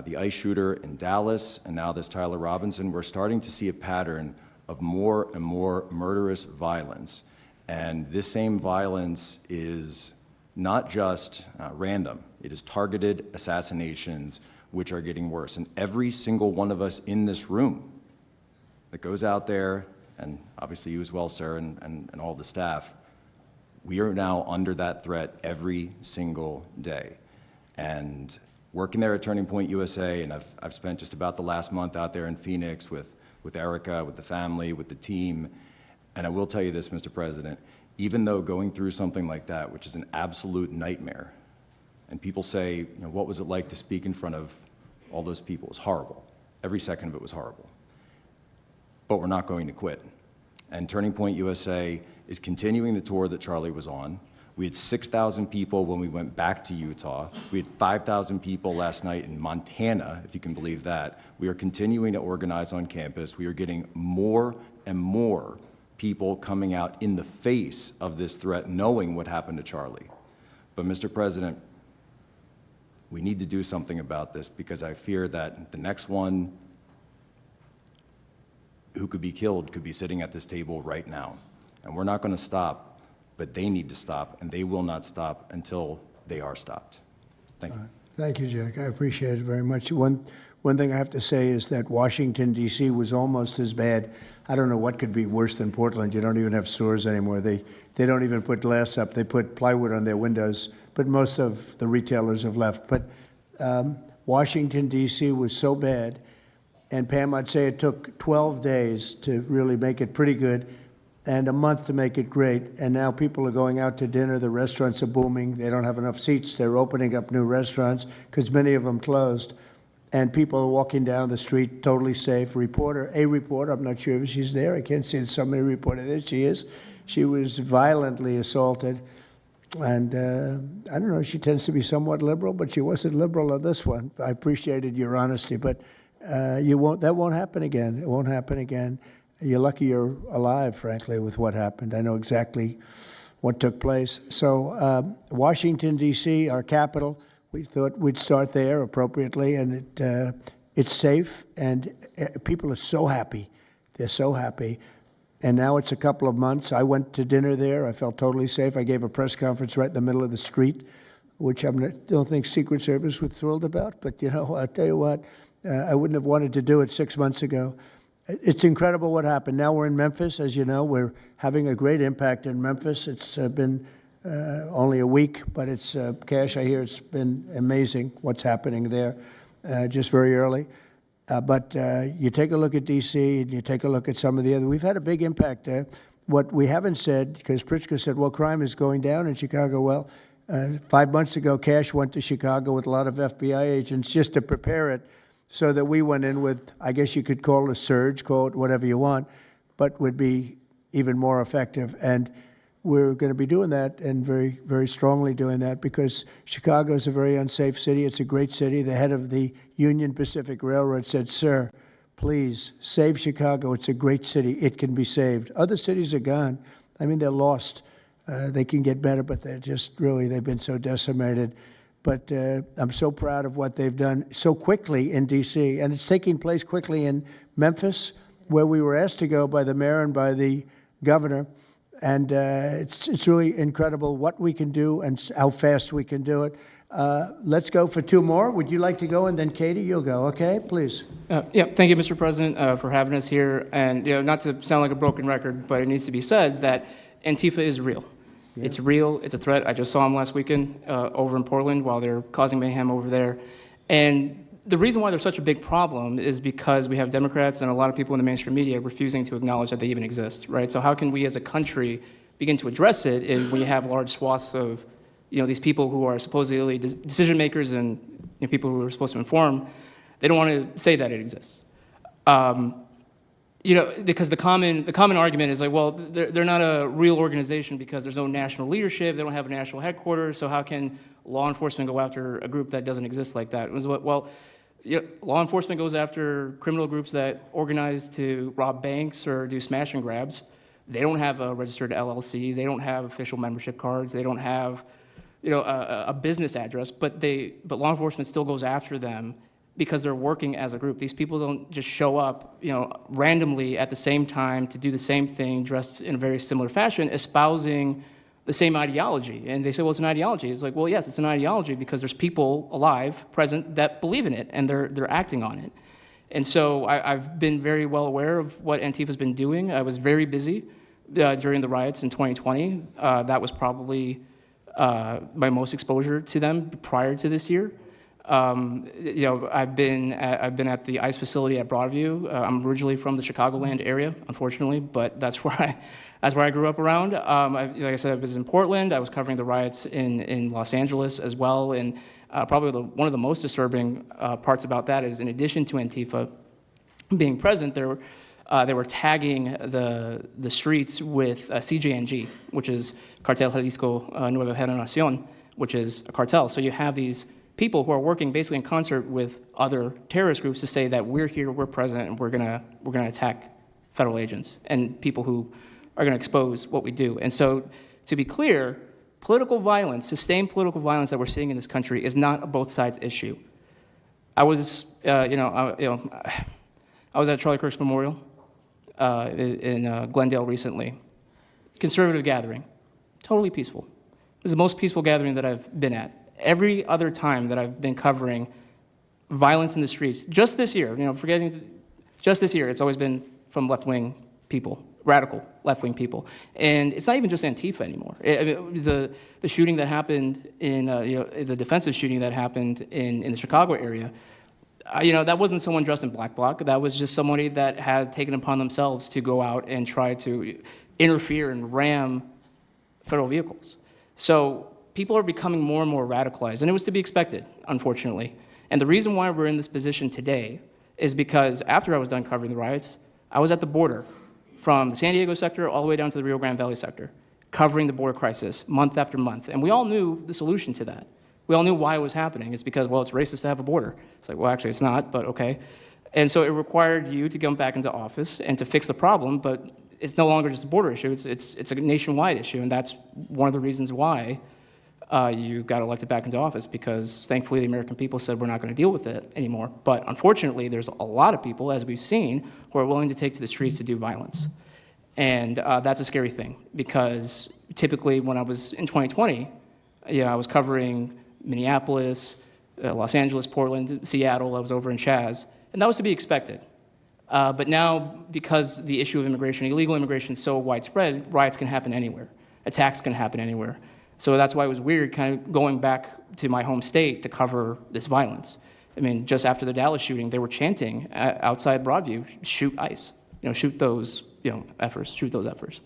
the ICE shooter in Dallas, and now this Tyler Robinson, we're starting to see a pattern of more and more murderous violence. And this same violence is not just random. It is targeted assassinations, which are getting worse. And every single one of us in this room that goes out there, and obviously you as well, sir, and all the staff, we are now under that threat every single day. And working there at Turning Point USA, and I've spent just about the last month out there in Phoenix with Erica, with the family, with the team. And I will tell you this, Mr. President, even though going through something like that, which is an absolute nightmare, and people say, you know, what was it like to speak in front of all those people? It was horrible. Every second of it was horrible. But we're not going to quit. And Turning Point USA is continuing the tour that Charlie was on. We had 6,000 people when we went back to Utah. We had 5,000 people last night in Montana, if you can believe that. We are continuing to organize on campus. We are getting more and more people coming out in the face of this threat, knowing what happened to Charlie. But Mr. President, we need to do something about this, because I fear that the next one who could be killed could be sitting at this table right now. And we're not going to stop, but they need to stop, and they will not stop until they are stopped. Thank you. Thank you, Jack. I appreciate it very much. One thing I have to say is that Washington, D.C. was almost as bad. I don't know what could be worse than Portland. You don't even have stores anymore. They don't even put glass up. They put plywood on their windows, but most of the retailers have left. But Washington, D.C. was so bad, and Pam, I'd say it took 12 days to really make it pretty good, and a month to make it great. And now people are going out to dinner. The restaurants are booming. They don't have enough seats. They're opening up new restaurants because many of them closed. And people are walking down the street totally safe. A reporter, I'm not sure if she's there. I can't see somebody reported there. She is. She was violently assaulted. And I don't know, she tends to be somewhat liberal, but she wasn't liberal on this one. I appreciated your honesty, but that won't happen again. It won't happen again. You're lucky you're alive, frankly, with what happened. I know exactly what took place. So Washington, D.C., our capital, we thought we'd start there appropriately, and it's safe, and people are so happy. They're so happy. And now it's a couple of months. I went to dinner there. I felt totally safe. I gave a press conference right in the middle of the street, which I don't think Secret Service was thrilled about. But, you know, I'll tell you what, I wouldn't have wanted to do it 6 months ago. It's incredible what happened. Now we're in Memphis. As you know, we're having a great impact in Memphis. It's been only a week, but it's, Cash, I hear it's been amazing what's happening there, just very early. But you take a look at D.C. and you take a look at some of the other. We've had a big impact. What we haven't said, because Pritzker said, well, crime is going down in Chicago. Well, 5 months ago, Cash went to Chicago with a lot of FBI agents just to prepare it. so that we went in with, I guess you could call it a surge, call it whatever you want, but would be even more effective. And we're going to be doing that, and very, very strongly doing that, because Chicago is a very unsafe city. It's a great city. The head of the Union Pacific Railroad said, "Sir, please save Chicago. It's a great city. It can be saved." Other cities are gone. I mean, they're lost. They can get better, but they're just really, they've been so decimated. But I'm so proud of what they've done so quickly in D.C., and it's taking place quickly in Memphis, where we were asked to go by the mayor and by the governor. And it's really incredible what we can do and how fast we can do it. Let's go for two more. Would you like to go? And then Katie, you'll go. Okay, please. Yeah, thank you, Mr. President, for having us here. And not to sound like a broken record, but it needs to be said that Antifa is real. Yeah. It's real. It's a threat. I just saw them last weekend over in Portland while they're causing mayhem over there. And the reason why there's such a big problem is because we have Democrats and a lot of people in the mainstream media refusing to acknowledge that they even exist, right? So how can we as a country begin to address it if we have large swaths of, these people who are supposedly decision makers and people who are supposed to inform, they don't want to say that it exists. Because the common argument is like, well, they're not a real organization because there's no national leadership, they don't have a national headquarters, so how can law enforcement go after a group that doesn't exist like that? Well, law enforcement goes after criminal groups that organize to rob banks or do smash and grabs. They don't have a registered LLC. They don't have official membership cards. They don't have, a business address. But law enforcement still goes after them because they're working as a group. These people don't just show up, randomly at the same time to do the same thing, dressed in a very similar fashion, espousing the same ideology. And they say, well, it's an ideology. It's like, well, yes, it's an ideology because there's people alive, present, that believe in it, and they're acting on it. And so I've been very well aware of what Antifa's been doing. I was very busy during the riots in 2020. That was probably my most exposure to them prior to this year. I've been at the ICE facility at Broadview. I'm originally from the Chicagoland area, unfortunately, but that's where I grew up around. Like I said, I was in Portland. I was covering the riots in Los Angeles as well. And probably one of the most disturbing parts about that is, in addition to Antifa being present, they were tagging the streets with CJNG, which is Cartel Jalisco Nueva Generación, which is a cartel. So you have these people who are working basically in concert with other terrorist groups to say that we're here, we're present, and we're gonna attack federal agents and people who are going to expose what we do. And so, to be clear, political violence, sustained political violence that we're seeing in this country is not a both sides issue. I was at Charlie Kirk's memorial in Glendale recently. Conservative gathering, totally peaceful. It was the most peaceful gathering that I've been at. Every other time that I've been covering violence in the streets, just this year, just this year, it's always been from left-wing people. Radical left-wing people. And it's not even just Antifa anymore. The shooting that happened in, the defensive shooting that happened in the Chicago area, that wasn't someone dressed in black bloc. That was just somebody that had taken upon themselves to go out and try to interfere and ram federal vehicles. So people are becoming more and more radicalized, and it was to be expected, unfortunately. And the reason why we're in this position today is because after I was done covering the riots, I was at the border, from the San Diego sector all the way down to the Rio Grande Valley sector, covering the border crisis month after month. And we all knew the solution to that. We all knew why it was happening. It's because, well, it's racist to have a border. It's like, well, actually, it's not, but okay. And so it required you to come back into office and to fix the problem, but it's no longer just a border issue. It's a nationwide issue, and that's one of the reasons why you got elected back into office, because thankfully the American people said we're not going to deal with it anymore. But unfortunately, there's a lot of people, as we've seen, who are willing to take to the streets to do violence. And that's a scary thing, because typically when I was in 2020, I was covering Minneapolis, Los Angeles, Portland, Seattle. I was over in Chaz, and that was to be expected. But now, because the issue of immigration, illegal immigration, is so widespread, riots can happen anywhere. Attacks can happen anywhere. So that's why it was weird kind of going back to my home state to cover this violence. I mean, just after the Dallas shooting, they were chanting outside Broadview, shoot ICE, shoot those, efforts, shoot those efforts.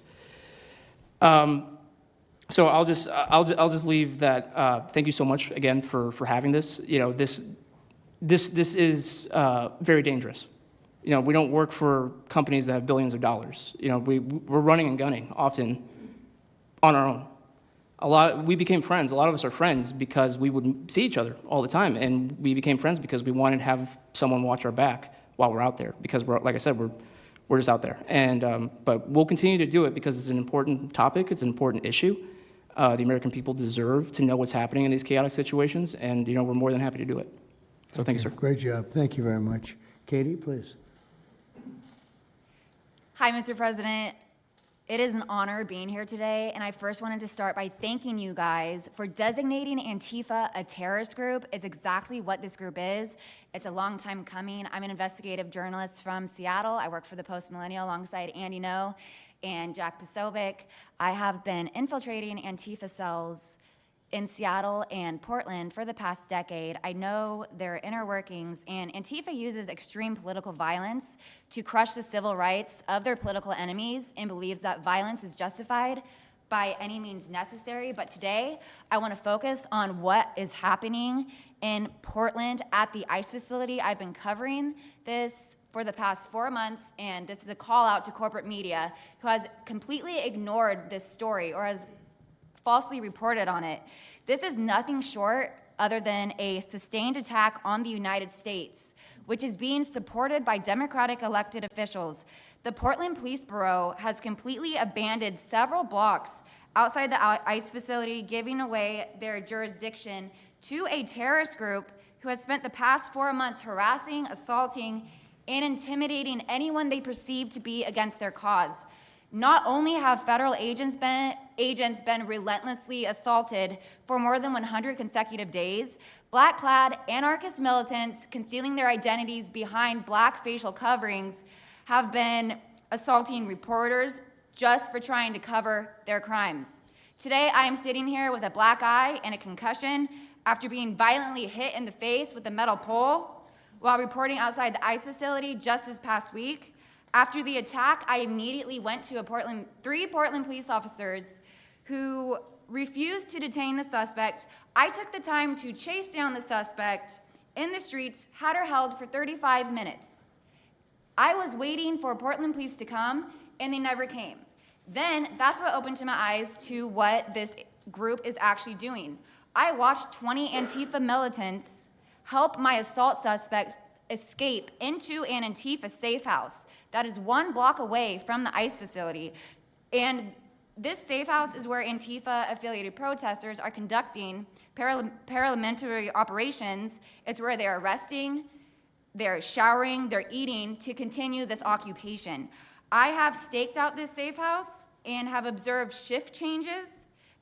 So I'll just leave that. Thank you so much again for having this. this is very dangerous. You know, we don't work for companies that have billions of dollars. You know, we're running and gunning often on our own. We became friends. A lot of us are friends because we would see each other all the time, and we became friends because we wanted to have someone watch our back while we're out there. Because like I said, we're just out there. And but we'll continue to do it because it's an important topic. It's an important issue. The American people deserve to know what's happening in these chaotic situations, and you know, we're more than happy to do it. So thank you, sir. Great job. Thank you very much. Katie, please. Hi, Mr. President. It is an honor being here today, and I first wanted to start by thanking you guys for designating Antifa a terrorist group. It's exactly what this group is. It's a long time coming. I'm an investigative journalist from Seattle. I work for the Post Millennial alongside Andy No and Jack Posobiec. I have been infiltrating Antifa cells in Seattle and Portland for the past decade. I know their inner workings, and Antifa uses extreme political violence to crush the civil rights of their political enemies and believes that violence is justified by any means necessary. But today, I want to focus on what is happening in Portland at the ICE facility. I've been covering this for the past 4 months, and this is a call out to corporate media who has completely ignored this story or has falsely reported on it. This is nothing short other than a sustained attack on the United States, which is being supported by Democratic elected officials. The Portland Police Bureau has completely abandoned several blocks outside the ICE facility, giving away their jurisdiction to a terrorist group who has spent the past 4 months harassing, assaulting, and intimidating anyone they perceive to be against their cause. Not only have federal agents been relentlessly assaulted for more than 100 consecutive days, black-clad anarchist militants concealing their identities behind black facial coverings have been assaulting reporters just for trying to cover their crimes. Today, I am sitting here with a black eye and a concussion after being violently hit in the face with a metal pole while reporting outside the ICE facility just this past week. After the attack, I immediately went to three Portland police officers who refused to detain the suspect. I took the time to chase down the suspect in the streets, had her held for 35 minutes. I was waiting for Portland police to come, and they never came. Then that's what opened to my eyes to what this group is actually doing. I watched 20 Antifa militants help my assault suspect escape into an Antifa safe house that is 1 block away from the ICE facility. And this safe house is where Antifa-affiliated protesters are conducting paramilitary operations. It's where they're arresting, they're showering, they're eating to continue this occupation. I have staked out this safe house and have observed shift changes.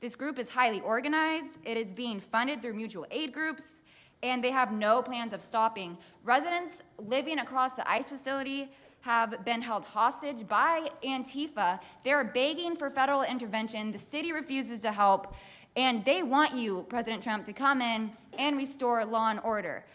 This group is highly organized. It is being funded through mutual aid groups, and they have no plans of stopping. Residents living across the ICE facility have been held hostage by Antifa. They're begging for federal intervention. The city refuses to help, and they want you, President Trump, to come in and restore law and order.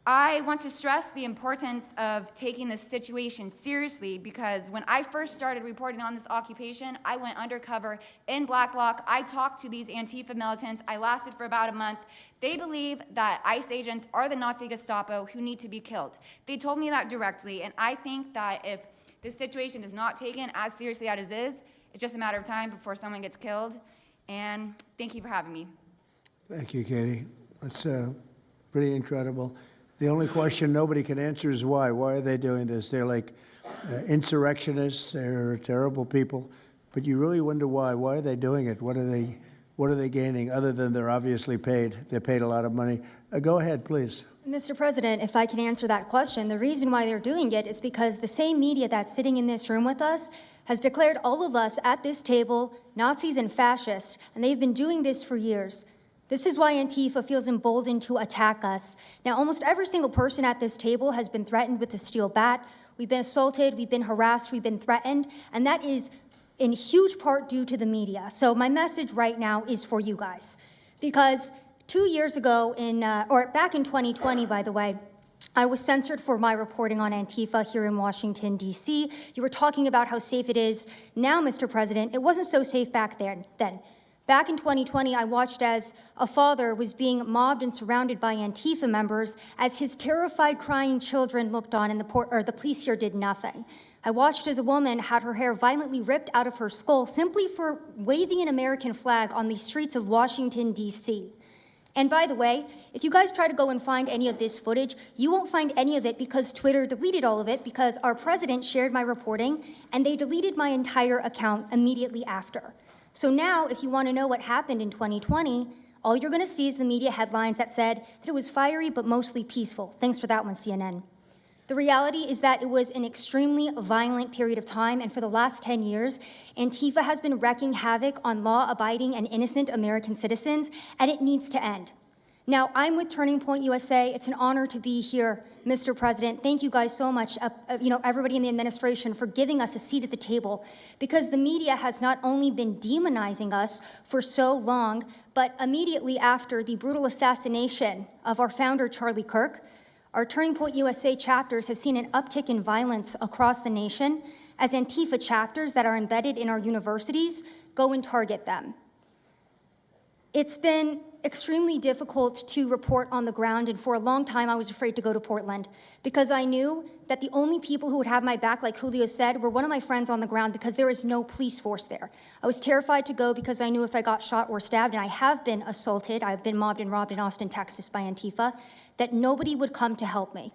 I want to stress the importance of taking this situation seriously because when I first started reporting on this occupation, I went undercover in Black Bloc. I talked to these Antifa militants. I lasted for about a month. They believe that ICE agents are the Nazi Gestapo who need to be killed. They told me that directly, and I think that if this situation is not taken as seriously as it is, it's just a matter of time before someone gets killed. And thank you for having me. Thank you, Katie. That's pretty incredible. The only question nobody can answer is why. Why are they doing this? They're like insurrectionists. They're terrible people. But you really wonder why. Why are they doing it? What are they gaining other than they're obviously paid? They're paid a lot of money. Go ahead, please. Mr. President, if I can answer that question, the reason why they're doing it is because the same media that's sitting in this room with us has declared all of us at this table Nazis and fascists, and they've been doing this for years. This is why Antifa feels emboldened to attack us. Now, almost every single person at this table has been threatened with a steel bat. We've been assaulted, we've been harassed, we've been threatened, and that is in huge part due to the media. So my message right now is for you guys. Because 2 years ago, back in 2020, by the way, I was censored for my reporting on Antifa here in Washington, D.C. You were talking about how safe it is. Now, Mr. President, it wasn't so safe back then. Back in 2020, I watched as a father was being mobbed and surrounded by Antifa members as his terrified, crying children looked on and the police here did nothing. I watched as a woman had her hair violently ripped out of her skull simply for waving an American flag on the streets of Washington, D.C. And by the way, if you guys try to go and find any of this footage, you won't find any of it because Twitter deleted all of it because our president shared my reporting and they deleted my entire account immediately after. So now, if you want to know what happened in 2020, all you're going to see is the media headlines that said that it was fiery but mostly peaceful. Thanks for that one, CNN. The reality is that it was an extremely violent period of time, and for the last 10 years, Antifa has been wreaking havoc on law-abiding and innocent American citizens, and it needs to end. Now, I'm with Turning Point USA. It's an honor to be here, Mr. President. Thank you guys so much, everybody in the administration, for giving us a seat at the table, because the media has not only been demonizing us for so long, but immediately after the brutal assassination of our founder, Charlie Kirk, our Turning Point USA chapters have seen an uptick in violence across the nation as Antifa chapters that are embedded in our universities go and target them. It's been extremely difficult to report on the ground, and for a long time I was afraid to go to Portland because I knew that the only people who would have my back, like Julio said, were one of my friends on the ground because there is no police force there. I was terrified to go because I knew if I got shot or stabbed, and I have been assaulted, I've been mobbed and robbed in Austin, Texas by Antifa, that nobody would come to help me.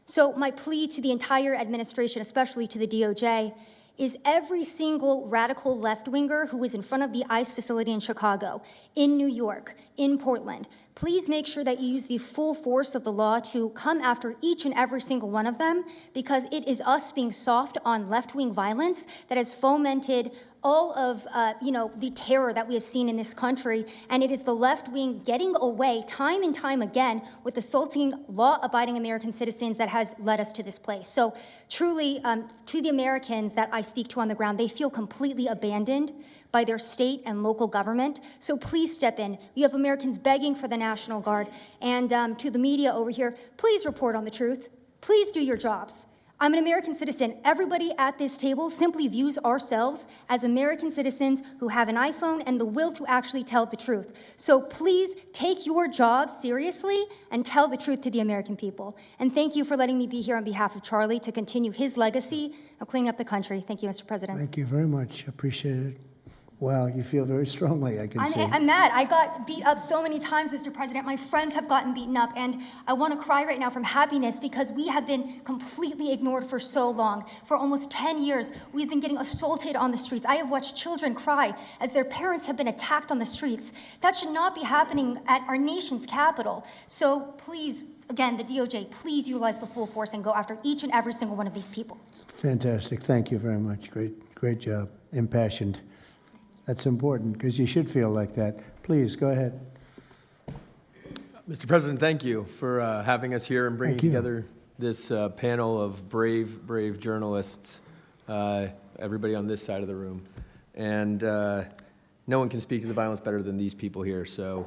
So my plea to the entire administration, especially to the DOJ, is every single radical left-winger who is in front of the ICE facility in Chicago, in New York, in Portland, please make sure that you use the full force of the law to come after each and every single one of them, because it is us being soft on left-wing violence that has fomented all of the terror that we have seen in this country, and it is the left wing getting away time and time again with assaulting law-abiding American citizens that has led us to this place. So truly, to the Americans that I speak to on the ground, they feel completely abandoned by their state and local government. So please step in. You have Americans begging for the National Guard, and to the media over here, please report on the truth. Please do your jobs. I'm an American citizen. Everybody at this table simply views ourselves as American citizens who have an iPhone and the will to actually tell the truth. So please take your job seriously and tell the truth to the American people. And thank you for letting me be here on behalf of Charlie to continue his legacy of cleaning up the country. Thank you, Mr. President. Thank you very much. Appreciate it. Wow, you feel very strongly, I can see. I'm mad. I got beat up so many times, Mr. President. My friends have gotten beaten up, and I want to cry right now from happiness because we have been completely ignored for so long. For almost 10 years, we've been getting assaulted on the streets. I have watched children cry as their parents have been attacked on the streets. That should not be happening at our nation's capital. So please, again, the DOJ, please utilize the full force and go after each and every single one of these people. Fantastic. Thank you very much. Great job. Impassioned. That's important because you should feel like that. Please, go ahead. Mr. President, thank you for having us here and bringing together this panel of brave journalists, everybody on this side of the room. And no one can speak to the violence better than these people here. So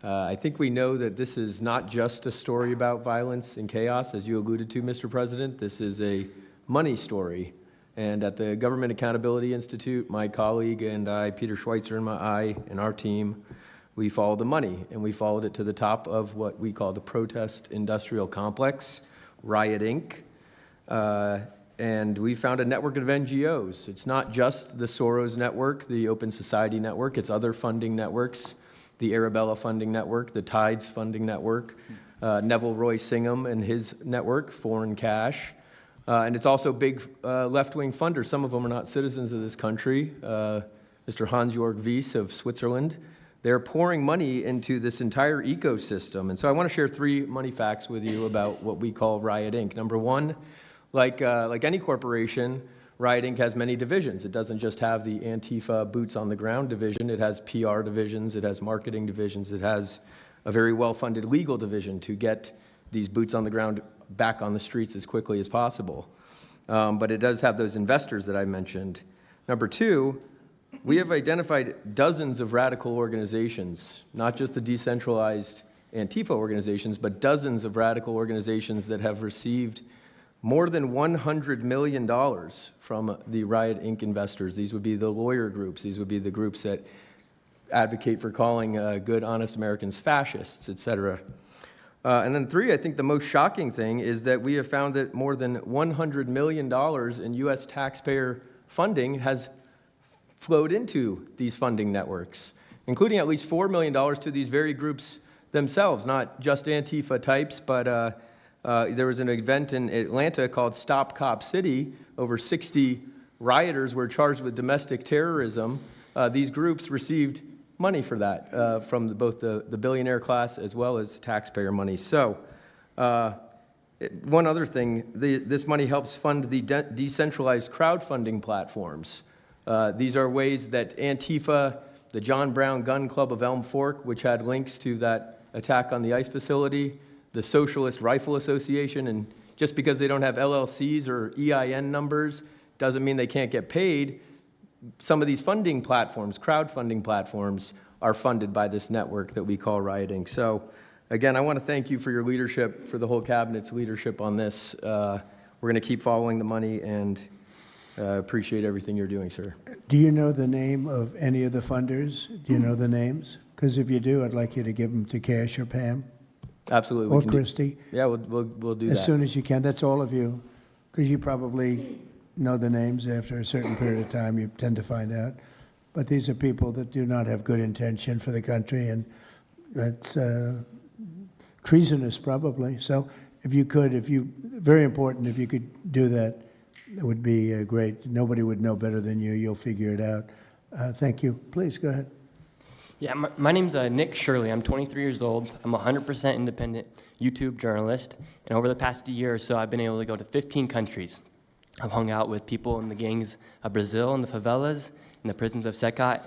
I think we know that this is not just a story about violence and chaos, as you alluded to, Mr. President. This is a money story. And at the Government Accountability Institute, my colleague and I, Peter Schweitzer and our team, we follow the money, and we followed it to the top of what we call the protest industrial complex, Riot Inc. And we found a network of NGOs. It's not just the Soros network, the Open Society network, it's other funding networks, the Arabella funding network, the Tides funding network, Neville Roy Singham and his network, Foreign Cash. And it's also big left-wing funders. Some of them are not citizens of this country. Mr. Hans-Jörg Wyss of Switzerland. They're pouring money into this entire ecosystem. And so I want to share 3 money facts with you about what we call Riot Inc. Number one, like any corporation, Riot Inc. has many divisions. It doesn't just have the Antifa boots on the ground division. It has PR divisions. It has marketing divisions. It has a very well-funded legal division to get these boots on the ground back on the streets as quickly as possible. But it does have those investors that I mentioned. Number 2, we have identified dozens of radical organizations, not just the decentralized Antifa organizations, but dozens of radical organizations that have received more than $100 million from the Riot Inc. investors. These would be the lawyer groups. These would be the groups that advocate for calling good, honest Americans fascists, et cetera. And then 3, I think the most shocking thing is that we have found that more than $100 million in U.S. taxpayer funding has flowed into these funding networks, including at least $4 million to these very groups themselves, not just Antifa types, but there was an event in Atlanta called Stop Cop City. Over 60 rioters were charged with domestic terrorism. These groups received money for that from both the billionaire class as well as taxpayer money. So one other thing, this money helps fund the decentralized crowdfunding platforms. These are ways that Antifa, the John Brown Gun Club of Elm Fork, which had links to that attack on the ICE facility, the Socialist Rifle Association, and just because they don't have LLCs or EIN numbers doesn't mean they can't get paid. Some of these funding platforms, crowdfunding platforms, are funded by this network that we call rioting. So again, I want to thank you for your leadership, for the whole cabinet's leadership on this. We're going to keep following the money and appreciate everything you're doing, sir. Do you know the name of any of the funders? Do you know the names? Because if you do, I'd like you to give them to Cash or Pam. Absolutely. Or Christy. Yeah, we'll do that. As soon as you can. That's all of you. Because you probably know the names after a certain period of time. You tend to find out. But these are people that do not have good intention for the country, and that's treasonous probably. So if you could, very important, if you could do that, it would be great. Nobody would know better than you. You'll figure it out. Thank you. Please, go ahead. Yeah, my name's Nick Shirley. I'm 23 years old. I'm a 100% independent YouTube journalist. And over the past year or so, I've been able to go to 15 countries. I've hung out with people in the gangs of Brazil, in the favelas, in the prisons of Secot.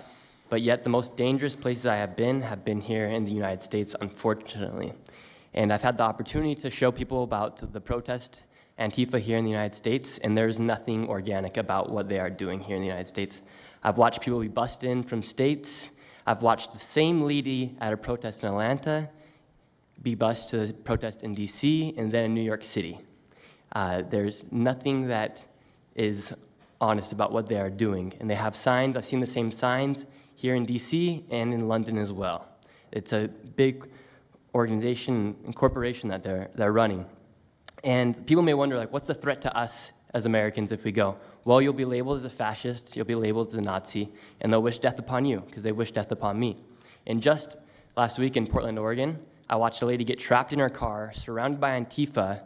But yet the most dangerous places I have been here in the United States, unfortunately. And I've had the opportunity to show people about the protest Antifa here in the United States, and there's nothing organic about what they are doing here in the United States. I've watched people be bussed in from states. I've watched the same lady at a protest in Atlanta be bused to the protest in DC and then in New York City. There's nothing that is honest about what they are doing. And they have signs. I've seen the same signs here in DC and in London as well. It's a big organization and corporation that they're running. And people may wonder, like, what's the threat to us as Americans if we go? Well, you'll be labeled as a fascist, you'll be labeled as a Nazi, and they'll wish death upon you because they wish death upon me. And just last week in Portland, Oregon, I watched a lady get trapped in her car, surrounded by Antifa,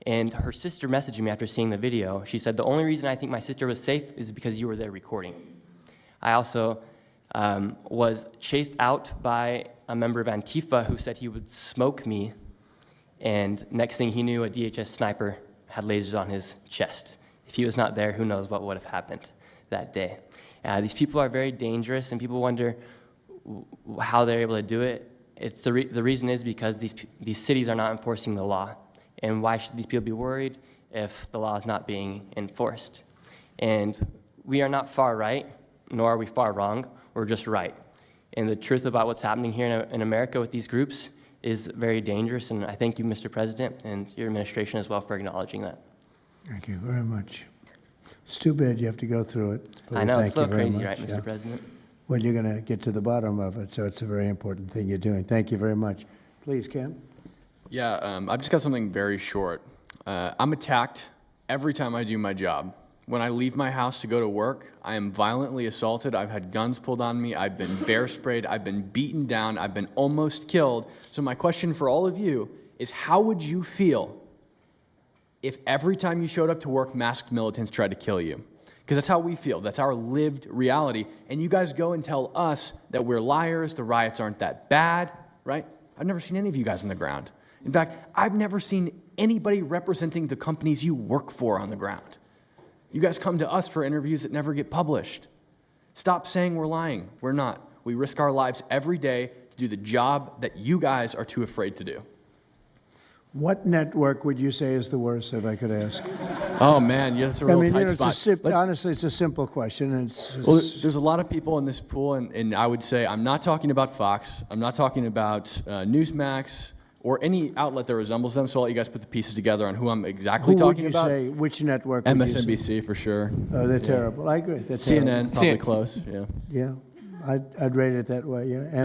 and her sister messaged me after seeing the video. She said, the only reason I think my sister was safe is because you were there recording. I also was chased out by a member of Antifa who said he would smoke me, and next thing he knew, a DHS sniper had lasers on his chest. If he was not there, who knows what would have happened that day. These people are very dangerous, and people wonder how they're able to do it. The reason is because these cities are not enforcing the law. And why should these people be worried if the law is not being enforced? And we are not far right, nor are we far wrong. We're just right. And the truth about what's happening here in America with these groups is very dangerous, and I thank you, Mr. President, and your administration as well for acknowledging that. Thank you very much. It's too bad you have to go through it. I know, it's a little crazy, much. right, Mr. President? Well, you're going to get to the bottom of it, so it's a very important thing you're doing. Thank you very much. Please, Cam. Yeah, I've just got something very short. I'm attacked every time I do my job. When I leave my house to go to work, I am violently assaulted. I've had guns pulled on me. I've been bear sprayed. I've been beaten down. I've been almost killed. So my question for all of you is, how would you feel if every time you showed up to work, masked militants tried to kill you? Because that's how we feel. That's our lived reality. And you guys go and tell us that we're liars, the riots aren't that bad, right? I've never seen any of you guys on the ground. In fact, I've never seen anybody representing the companies you work for on the ground. You guys come to us for interviews that never get published. Stop saying we're lying. We're not. We risk our lives every day to do the job that you guys are too afraid to do. What network would you say is the worst, if I could ask? Oh, man, yeah, that's a real tight spot. Honestly, it's a simple question. Well, there's a lot of people in this pool, and I would say I'm not talking about Fox. I'm not talking about Newsmax or any outlet that resembles them, so I'll let you guys put the pieces together on who I'm exactly talking about. Who would you say? Which network would you say? MSNBC, for sure. Oh, they're terrible. I agree. They're CNN, terrible. probably close, yeah. Yeah. I'd rate it that way, yeah.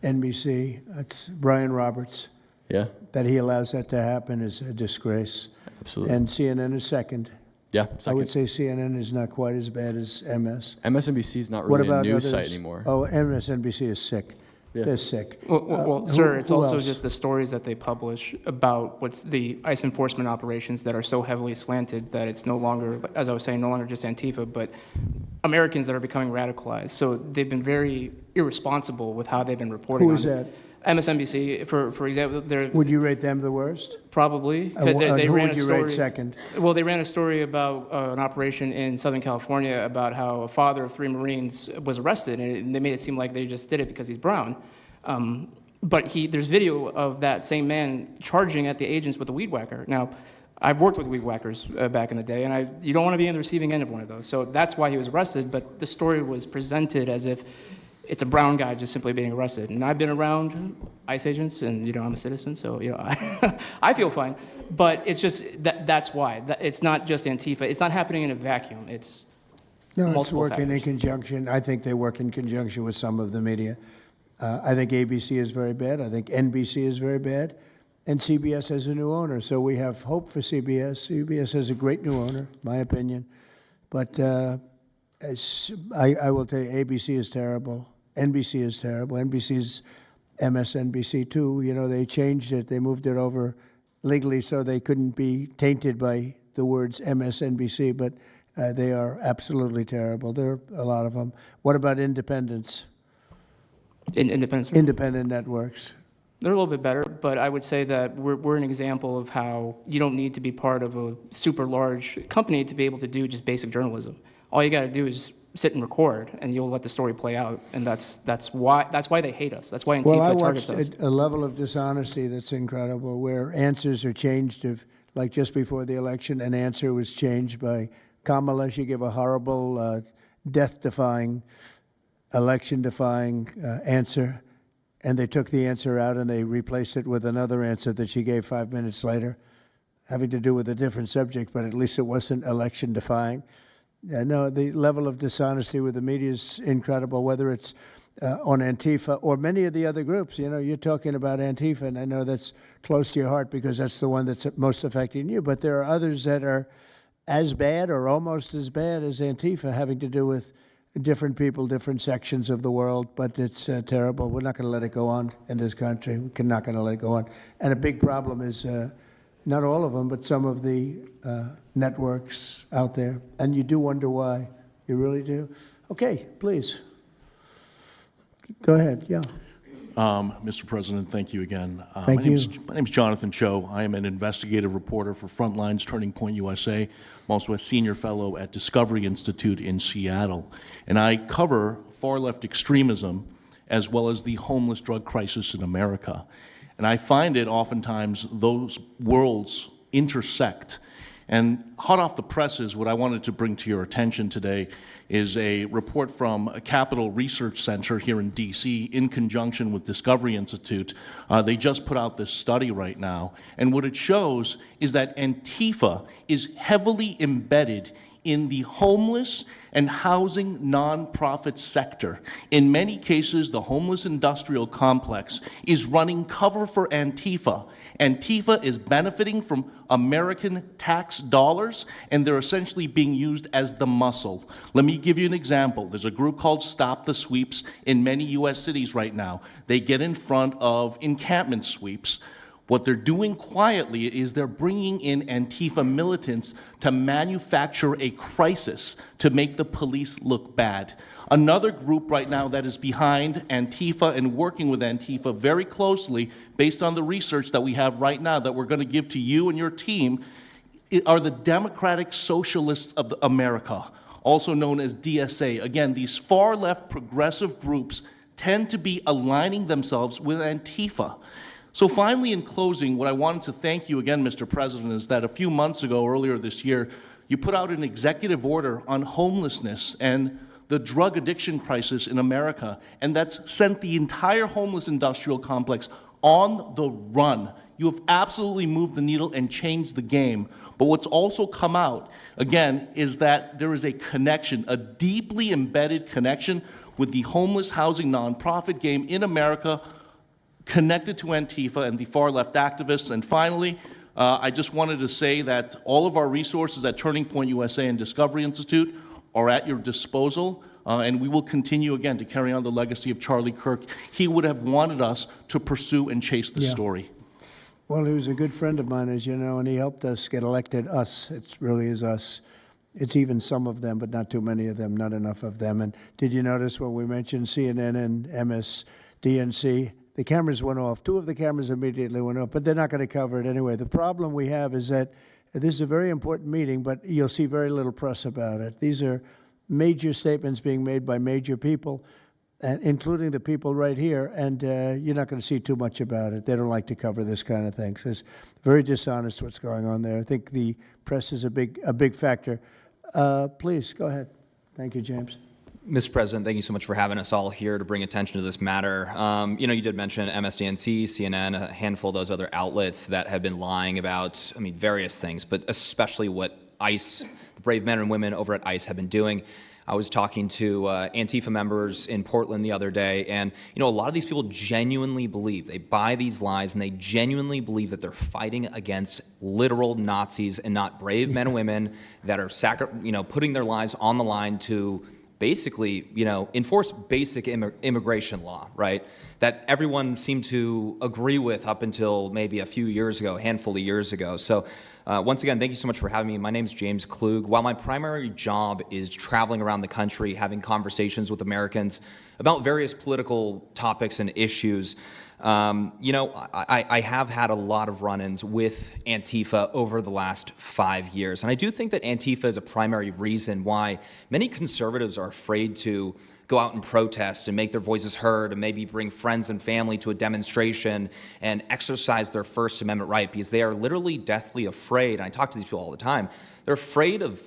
MSNBC, that's Brian Roberts. Yeah. That he allows that to happen is a disgrace. Absolutely. And CNN is second. Yeah. I would say CNN is not quite as bad as MS. MSNBC is not What really a about news others? site anymore. Oh, MSNBC is sick. Yeah. They're sick. Well, sir, it's who also else? just the stories that they publish about what's the ICE enforcement operations that are so heavily slanted that it's no longer, as I was saying, no longer just Antifa, but Americans that are becoming radicalized. So they've been very irresponsible with how they've been reporting Who on is it. that? MSNBC, for example, they're Would you rate them the worst? probably. Who ran would a you story. rate second? Well, they ran a story about an operation in Southern California about how a father of 3 Marines was arrested, and they made it seem like they just did it because he's brown. But there's video of that same man charging at the agents with a weed whacker. Now, I've worked with weed whackers back in the day, and you don't want to be on the receiving end of one of those. So that's why he was arrested, but the story was presented as if it's a brown guy just simply being arrested. And I've been around ICE agents, and I'm a citizen, so I feel fine. But it's just that's why. It's not just Antifa. It's not happening in a vacuum. It's multiple working in factors. conjunction. I think they work in conjunction with some of the media. I think ABC is very bad. I think NBC is very bad. And CBS has a new owner, so we have hope for CBS. CBS has a great new owner, in my opinion. But I will tell you, ABC is terrible. NBC is terrible. NBC's MSNBC too. They changed it. They moved it over legally so they couldn't be tainted by the words MSNBC, but they are absolutely terrible. There are a lot of them. What about independents? Independent networks. They're a little bit better, but I would say that we're an example of how you don't need to be part of a super large company to be able to do just basic journalism. All you got to do is sit and record, and you'll let the story play out. And that's why they hate us. That's why Antifa targets us. Well, I watched a level of dishonesty that's incredible, where answers are changed. Like just before the election, an answer was changed by Kamala. She gave a horrible, death-defying, election-defying answer, and they took the answer out and they replaced it with another answer that she gave 5 minutes later, having to do with a different subject, but at least it wasn't election-defying. No, the level of dishonesty with the media is incredible, whether it's on Antifa or many of the other groups. You're talking about Antifa, and I know that's close to your heart because that's the one that's most affecting you, but there are others that are as bad or almost as bad as Antifa, having to do with different people, different sections of the world, but it's terrible. We're not going to let it go on in this country. We're not going to let it go on. And a big problem is not all of them, but some of the networks out there. And you do wonder why. You really do. Okay, please. Go ahead, yeah. Mr. President, thank you again. Thank you. My name is Jonathan Cho. I am an investigative reporter for Frontlines Turning Point USA. I'm also a senior fellow at Discovery Institute in Seattle. And I cover far-left extremism as well as the homeless drug crisis in America. And I find it oftentimes those worlds intersect. And hot off the presses, what I wanted to bring to your attention today is a report from a Capital Research Center here in D.C. in conjunction with Discovery Institute. They just put out this study right now, and what it shows is that Antifa is heavily embedded in the homeless and housing nonprofit sector. In many cases, the homeless industrial complex is running cover for Antifa. Antifa is benefiting from American tax dollars, and they're essentially being used as the muscle. Let me give you an example. There's a group called Stop the Sweeps in many U.S. cities right now. They get in front of encampment sweeps. What they're doing quietly is they're bringing in Antifa militants to manufacture a crisis to make the police look bad. Another group right now that is behind Antifa and working with Antifa very closely, based on the research that we have right now that we're going to give to you and your team, are the Democratic Socialists of America, also known as DSA. Again, these far-left progressive groups tend to be aligning themselves with Antifa. So finally, in closing, what I wanted to thank you again, Mr. President, is that a few months ago, earlier this year, you put out an executive order on homelessness and the drug addiction crisis in America, and that's sent the entire homeless industrial complex on the run. You have absolutely moved the needle and changed the game. But what's also come out, again, is that there is a connection, a deeply embedded connection with the homeless housing nonprofit game in America connected to Antifa and the far-left activists. And finally, I just wanted to say that all of our resources at Turning Point USA and Discovery Institute are at your disposal, and we will continue, again, to carry on the legacy of Charlie Kirk. He would have wanted us to pursue and chase the story. Well, he was a good friend of mine, as you know, and he helped us get elected. Us, it really is us. It's even some of them, but not too many of them, not enough of them. And did you notice when we mentioned CNN and MSDNC, the cameras went off. 2 of the cameras immediately went off, but they're not going to cover it anyway. The problem we have is that this is a very important meeting, but you'll see very little press about it. These are major statements being made by major people, including the people right here, and you're not going to see too much about it. They don't like to cover this kind of thing. So it's very dishonest what's going on there. I think the press is a big factor. Please, go ahead. Thank you, James. Mr. President, thank you so much for having us all here to bring attention to this matter. You did mention MSDNC, CNN, a handful of those other outlets that have been lying about, various things, but especially what ICE, the brave men and women over at ICE have been doing. I was talking to Antifa members in Portland the other day, and a lot of these people genuinely believe, they buy these lies, and they genuinely believe that they're fighting against literal Nazis and not brave men and women that are putting their lives on the line to basically, enforce basic immigration law, right? That everyone seemed to agree with up until maybe a few years ago, a handful of years ago. So once again, thank you so much for having me. My name is James Klug. While my primary job is traveling around the country, having conversations with Americans about various political topics and issues, I have had a lot of run-ins with Antifa over the last 5 years. And I do think that Antifa is a primary reason why many conservatives are afraid to go out and protest and make their voices heard and maybe bring friends and family to a demonstration and exercise their First Amendment right, because they are literally deathly afraid. And I talk to these people all the time. They're afraid of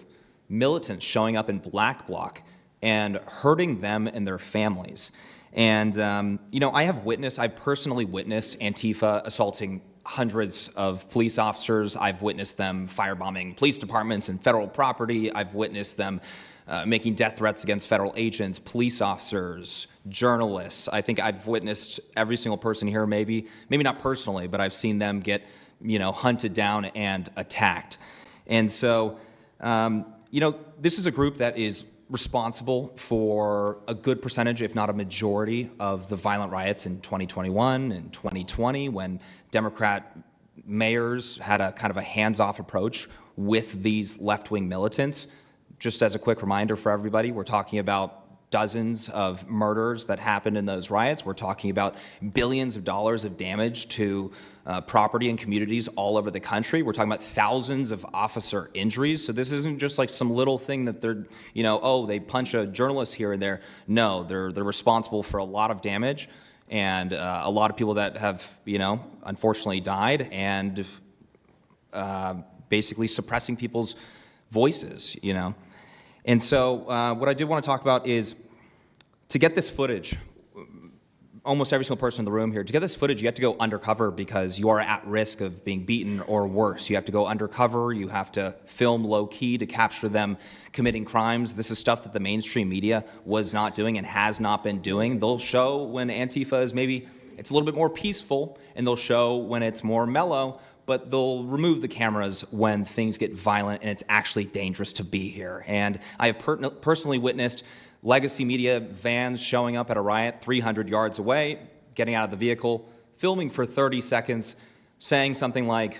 militants showing up in black bloc and hurting them and their families. And, I've personally witnessed Antifa assaulting hundreds of police officers. I've witnessed them firebombing police departments and federal property. I've witnessed them making death threats against federal agents, police officers, journalists. I think I've witnessed every single person here, maybe not personally, but I've seen them get, hunted down and attacked. And so, this is a group that is responsible for a good percentage, if not a majority, of the violent riots in 2021 and 2020, when Democrat mayors had a kind of a hands-off approach with these left-wing militants. Just as a quick reminder for everybody, we're talking about dozens of murders that happened in those riots. We're talking about billions of dollars of damage to property and communities all over the country. We're talking about thousands of officer injuries. So this isn't just like some little thing that they're, they punch a journalist here and there. No, they're responsible for a lot of damage and a lot of people that have, unfortunately died and basically suppressing people's voices, And so what I did want to talk about is to get this footage, almost every single person in the room here, to get this footage, you have to go undercover because you are at risk of being beaten or worse. You have to go undercover. You have to film low-key to capture them committing crimes. This is stuff that the mainstream media was not doing and has not been doing. They'll show when Antifa is maybe, it's a little bit more peaceful, and they'll show when it's more mellow, but they'll remove the cameras when things get violent and it's actually dangerous to be here. And I have personally witnessed legacy media vans showing up at a riot 300 yards away, getting out of the vehicle, filming for 30 seconds, saying something like,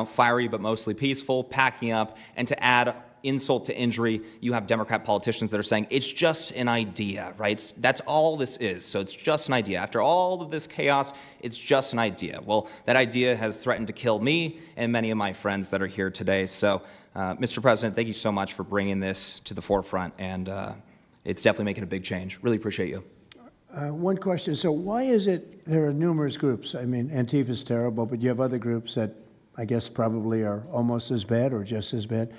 fiery but mostly peaceful, packing up, and to add insult to injury, you have Democrat politicians that are saying, it's just an idea, right? That's all this is, so it's just an idea. After all of this chaos, it's just an idea. Well, that idea has threatened to kill me and many of my friends that are here today. So, Mr. President, thank you so much for bringing this to the forefront, and it's definitely making a big change. Really appreciate you. One question. So why is it there are numerous groups? I mean, Antifa is terrible, but you have other groups that I guess probably are almost as bad or just as bad.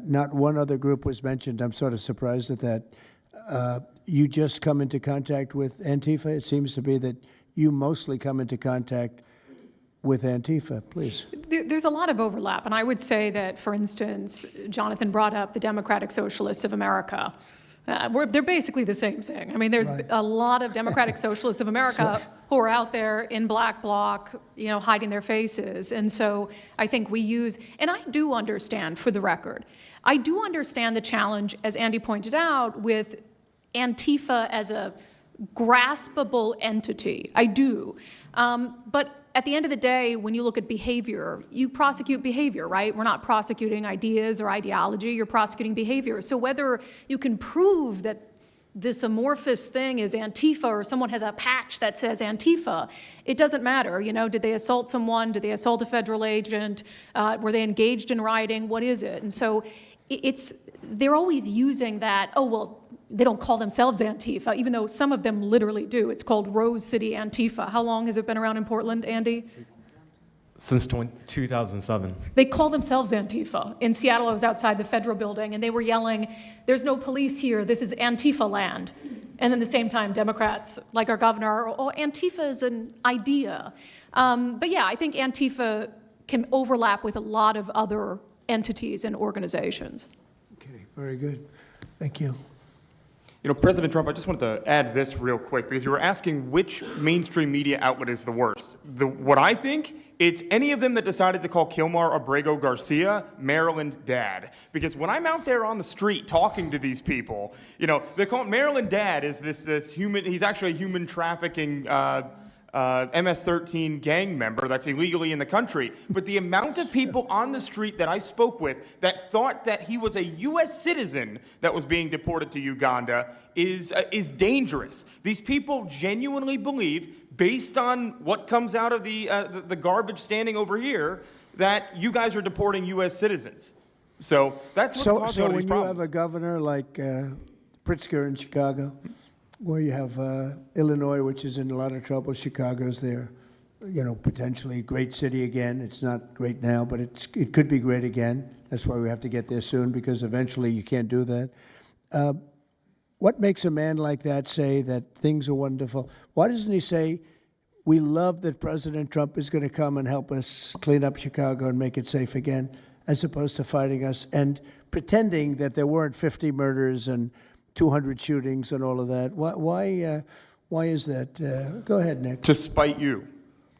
Not one other group was mentioned. I'm sort of surprised at that. You just come into contact with Antifa? It seems to be that you mostly come into contact with Antifa. Please. There's a lot of overlap, and I would say that, for instance, Jonathan brought up the Democratic Socialists of America. They're basically the same thing. I mean, there's a lot of Democratic Socialists of America who are out there in black bloc, hiding their faces. And so I think we use, and I do understand, for the record, I do understand the challenge, as Andy pointed out, with Antifa as a graspable entity. I do. But at the end of the day, when you look at behavior, you prosecute behavior, right? We're not prosecuting ideas or ideology, you're prosecuting behavior. So whether you can prove that this amorphous thing is Antifa or someone has a patch that says Antifa, it doesn't matter. Did they assault someone? Did they assault a federal agent? Were they engaged in rioting? What is it? And so they're always using that, oh, well, they don't call themselves Antifa, even though some of them literally do. It's called Rose City Antifa. How long has it been around in Portland, Andy? Since 2007. They call themselves Antifa. In Seattle, I was outside the federal building, and they were yelling, "There's no police here, this is Antifa land." And then at the same time, Democrats, like our governor, oh, Antifa is an idea. But yeah, I think Antifa can overlap with a lot of other entities and organizations. Okay, very good. Thank you. President Trump, I just wanted to add this real quick, because you were asking which mainstream media outlet is the worst. What I think, it's any of them that decided to call Kilmar Abrego Garcia Maryland Dad. Because when I'm out there on the street talking to these people, they call Maryland Dad is this human, he's actually a human trafficking MS-13 gang member that's illegally in the country. But the amount of people on the street that I spoke with that thought that he was a U.S. citizen that was being deported to Uganda is dangerous. These people genuinely believe, based on what comes out of the garbage standing over here, that you guys are deporting U.S. citizens. So that's what's causing all these problems. So when you have a governor like Pritzker in Chicago, where you have Illinois, which is in a lot of trouble, Chicago's there, potentially a great city again. It's not great now, but it could be great again. That's why we have to get there soon, because eventually you can't do that. What makes a man like that say that things are wonderful? Why doesn't he say, we love that President Trump is going to come and help us clean up Chicago and make it safe again, as opposed to fighting us and pretending that there weren't 50 murders and 200 shootings and all of that? Why is that? Go ahead, Nick. To spite you.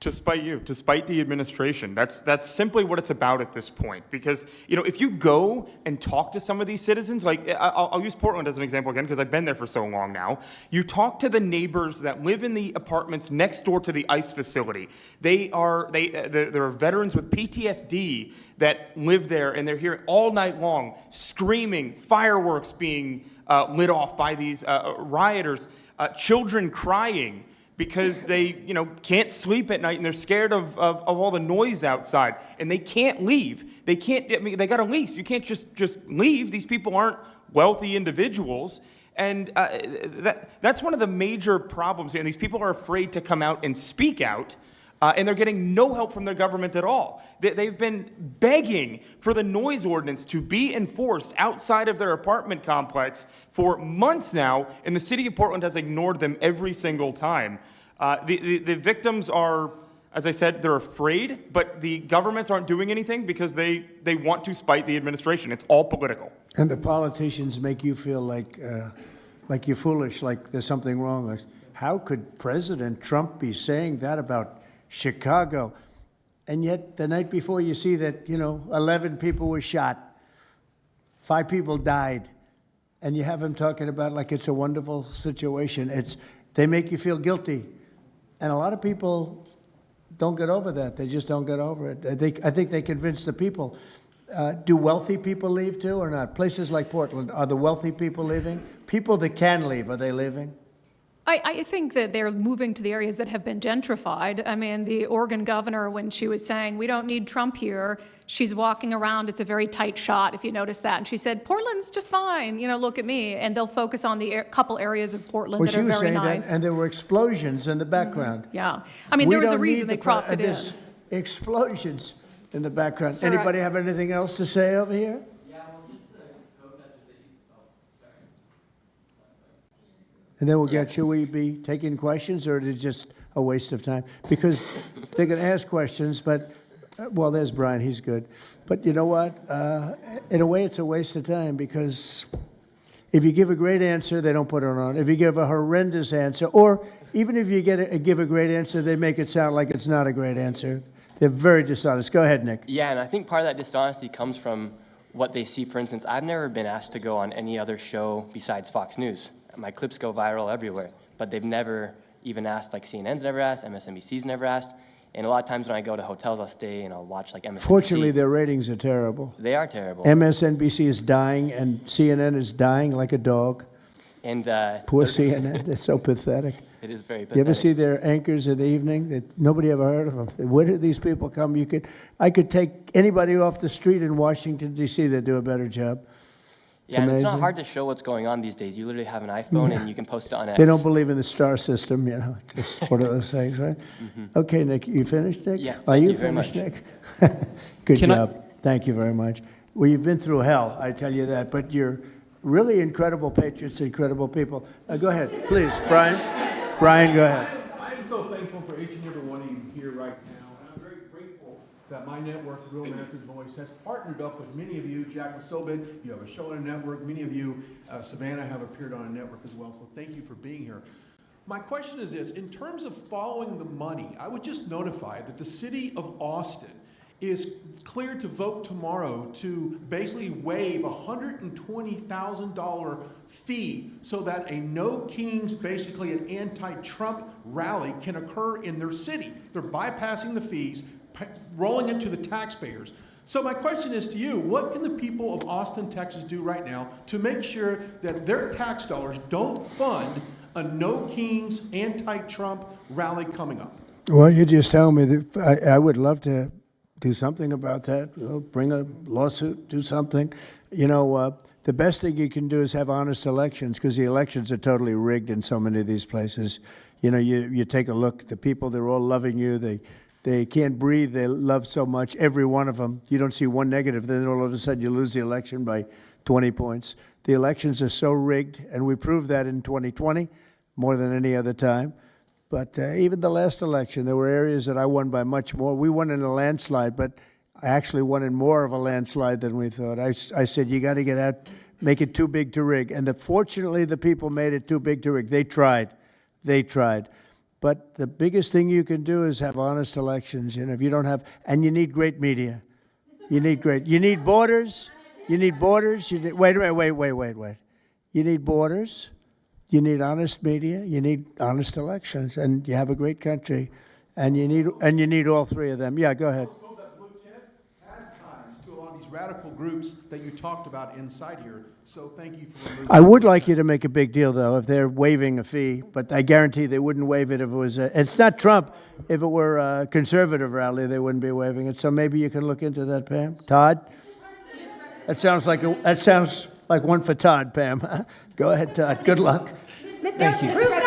To spite the administration. That's simply what it's about at this point. Because, if you go and talk to some of these citizens, like I'll use Portland as an example again, because I've been there for so long now. You talk to the neighbors that live in the apartments next door to the ICE facility. There are veterans with PTSD that live there, and they're here all night long, screaming, fireworks being lit off by these rioters, children crying because they, can't sleep at night and they're scared of all the noise outside, and they can't leave. They can't. They got a lease. You can't just leave. These people aren't wealthy individuals, and that's one of the major problems here. And these people are afraid to come out and speak out. And they're getting no help from their government at all. They've been begging for the noise ordinance to be enforced outside of their apartment complex for months now, and the city of Portland has ignored them every single time. The victims are, as I said, they're afraid, but the governments aren't doing anything because they want to spite the administration. It's all political. And the politicians make you feel like you're foolish, like there's something wrong. Like, how could President Trump be saying that about Chicago? And yet the night before you see that, 11 people were shot, 5 people died, and you have him talking about like it's a wonderful situation. They make you feel guilty. And a lot of people don't get over that. They just don't get over it. I think they convince the people. Do wealthy people leave too or not? Places like Portland, are the wealthy people leaving? People that can leave, are they leaving? I think that they're moving to the areas that have been gentrified. I mean, the Oregon governor, when she was saying, we don't need Trump here, she's walking around. It's a very tight shot, if you notice that. And she said, Portland's just fine. Look at me. And they'll focus on the couple areas of Portland that are very nice. Well, she was saying that, and there were explosions in the background. Yeah. I mean, there was a reason they cropped it in. Explosions in the background. Sir, anybody have anything else to say over here? And then we'll get, should we be taking questions, or is it just a waste of time? Because they're going to ask questions, but, well, there's Brian, he's good. But you know what? In a way, it's a waste of time, because If you give a great answer, they don't put it on. If you give a horrendous answer, or even if you give a great answer, they make it sound like it's not a great answer. They're very dishonest. Go ahead, Nick. Yeah, and I think part of that dishonesty comes from what they see. For instance, I've never been asked to go on any other show besides Fox News. My clips go viral everywhere, but they've never even asked, like CNN's never asked, MSNBC's never asked. And a lot of times when I go to hotels, I'll stay and I'll watch like MSNBC. Fortunately, their ratings are terrible. They are terrible. MSNBC is dying, and CNN is dying like a dog. And Poor CNN. It's so pathetic. It is very pathetic. You ever see their anchors in the evening? Nobody ever heard of them. Where do these people come? I could take anybody off the street in Washington, D.C. that do a better job. Yeah, and it's not hard to show what's going on these days. You literally have an iPhone and you can post it on X. They don't believe in the star system, you know. It's just one of those things, right? Okay, Nick, you finished, Nick? Yeah, Are thank you you very finished, much. Nick? Good Can I- job. Thank you very much. Well, you've been through hell, I tell you that, but you're really incredible patriots, incredible people. Go ahead, please, Brian. Brian, go ahead. I'm so thankful for each and every one of you here right now, and I'm very grateful that my network, Real America's Voice, has partnered up with many of you. Jack Sobin, you have a show on a network. Many of you, Savannah, have appeared on a network as well, so thank you for being here. My question is this: in terms of following the money, I would just notify that the city of Austin is cleared to vote tomorrow to basically waive a $120,000 fee so that a No Kings, basically an anti-Trump rally, can occur in their city. They're bypassing the fees, rolling it to the taxpayers. So my question is to you: what can the people of Austin, Texas do right now to make sure that their tax dollars don't fund a No Kings anti-Trump rally coming up? Well, you just tell me that I would love to do something about that. You know, bring a lawsuit, do something. You know, the best thing you can do is have honest elections, because the elections are totally rigged in so many of these places. You know, you take a look, the people, they're all loving you. They can't breathe. They love so much, every one of them. You don't see one negative. Then all of a sudden you lose the election by 20 points. The elections are so rigged, and we proved that in 2020 more than any other time. But even the last election, there were areas that I won by much more. We won in a landslide, but I actually won in more of a landslide than we thought. I said, you got to get out, make it too big to rig. And fortunately, the people made it too big to rig. They tried. But the biggest thing you can do is have honest elections. You know, if you don't have, and you need great media. You need borders. You need borders. Wait. You need borders. You need honest media. You need honest elections, and you have a great country, and you need all three of them. Yeah, go ahead. To a lot of these radical groups that you talked about inside here. So thank you for removing. I would like you to make a big deal, though, if they're waiving a fee, but I guarantee they wouldn't waive it if it was it's not Trump. If it were a conservative rally, they wouldn't be waiving it. So maybe you can look into that, Pam. Todd? That sounds like one for Todd, Pam. Go ahead, Todd. Good luck. Thank you. Prove that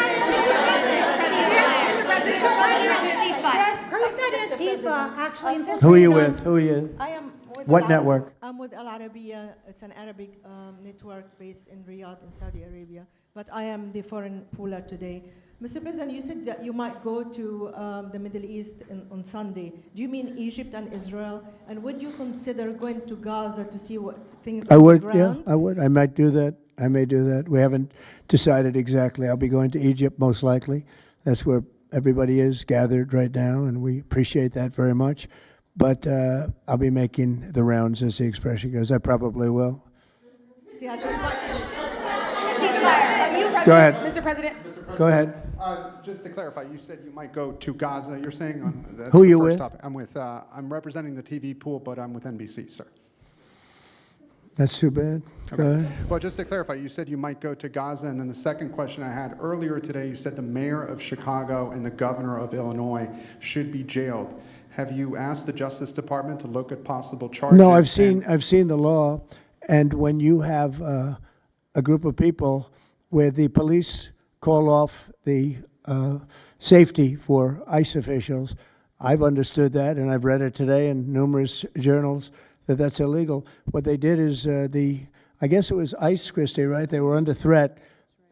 Antifa actually. Who are you with? Who are you? I am with What network? I'm with Al Arabiya. It's an Arabic network based in Riyadh in Saudi Arabia. But I am the foreign pooler today. Mr. President, you said that you might go to the Middle East on Sunday. Do you mean Egypt and Israel? And would you consider going to Gaza to see what things I would, on the ground? yeah, I would. I might do that. I may do that. We haven't decided exactly. I'll be going to Egypt most likely. That's where everybody is gathered right now, and we appreciate that very much. But I'll be making the rounds, as the expression goes. I probably will. Go ahead. Mr. President. Go ahead. Just to clarify, you said you might go to Gaza. You're saying that's Who the you first with? topic. I'm representing the TV pool, but I'm with NBC, sir. That's too bad. Go ahead. Well, just to clarify, you said you might go to Gaza, and then the second question I had earlier today, you said the mayor of Chicago and the governor of Illinois should be jailed. Have you asked the Justice Department to look at possible charges? No, I've seen the law, and when you have a group of people where the police call off the safety for ICE officials, I've understood that, and I've read it today in numerous journals, that's illegal. What they did is I guess it was ICE, Christie, right? They were under threat,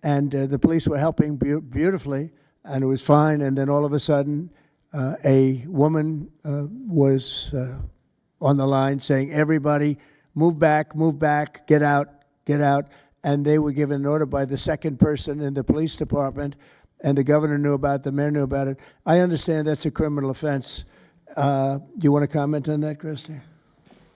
and the police were helping beautifully, and it was fine. And then all of a sudden, a woman was on the line saying, "Everybody, move back, get out." and they were given an order by the second person in the police department, and the governor knew about it, the mayor knew about it. I understand that's a criminal offense. Do you want to comment on that, Christy?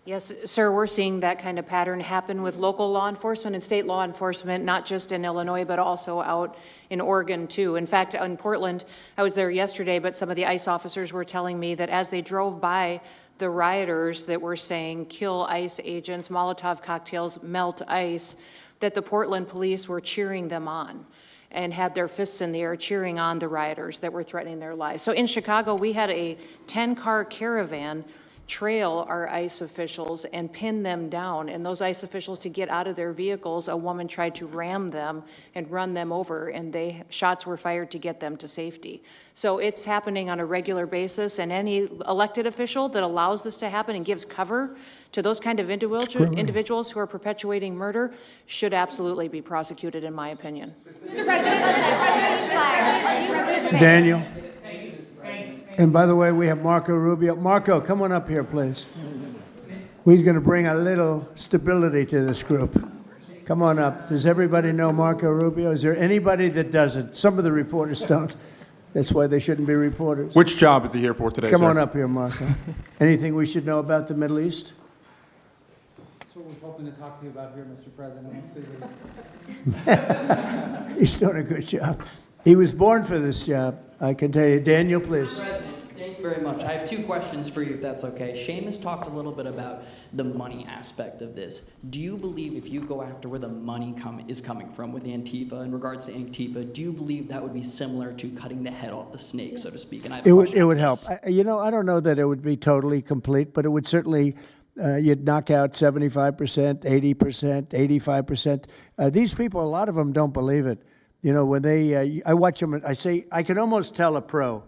Yes, sir, we're seeing that kind of pattern happen with local law enforcement and state law enforcement, not just in Illinois, but also out in Oregon, too. In fact, in Portland, I was there yesterday, but some of the ICE officers were telling me that as they drove by the rioters that were saying, kill ICE agents, Molotov cocktails, melt ICE, that the Portland police were cheering them on and had their fists in the air cheering on the rioters that were threatening their lives. So in Chicago, we had a 10-car caravan trail our ICE officials and pin them down. And those ICE officials, to get out of their vehicles, a woman tried to ram them and run them over, and shots were fired to get them to safety. So it's happening on a regular basis, and any elected official that allows this to happen and gives cover to those kind of individuals who are perpetuating murder should absolutely be prosecuted, in my opinion. Mr. President, Daniel. And by the way, we have Marco Rubio. Marco, come on up here, please. He's going to bring a little stability to this group. Come on up. Does everybody know Marco Rubio? Is there anybody that doesn't? Some of the reporters don't. That's why they shouldn't be reporters. Which job is he here for today, Come sir? on up here, Marco. Anything we should know about the Middle East? That's what we're hoping to talk to you about here, Mr. President. He's doing a good job. He was born for this job, I can tell you. Daniel, please. Thank you very much. I have two questions for you, if that's okay. Seamus talked a little bit about the money aspect of this. Do you believe if you go after where the money is coming from with Antifa, in regards to Antifa, do you believe that would be similar to cutting the head off the snake, so to speak? And I have a question It on would this. help. I don't know that it would be totally complete, but it would certainly, you'd knock out 75%, 80%, 85%. These people, a lot of them don't believe it. You know, when I watch them, I say, I can almost tell a pro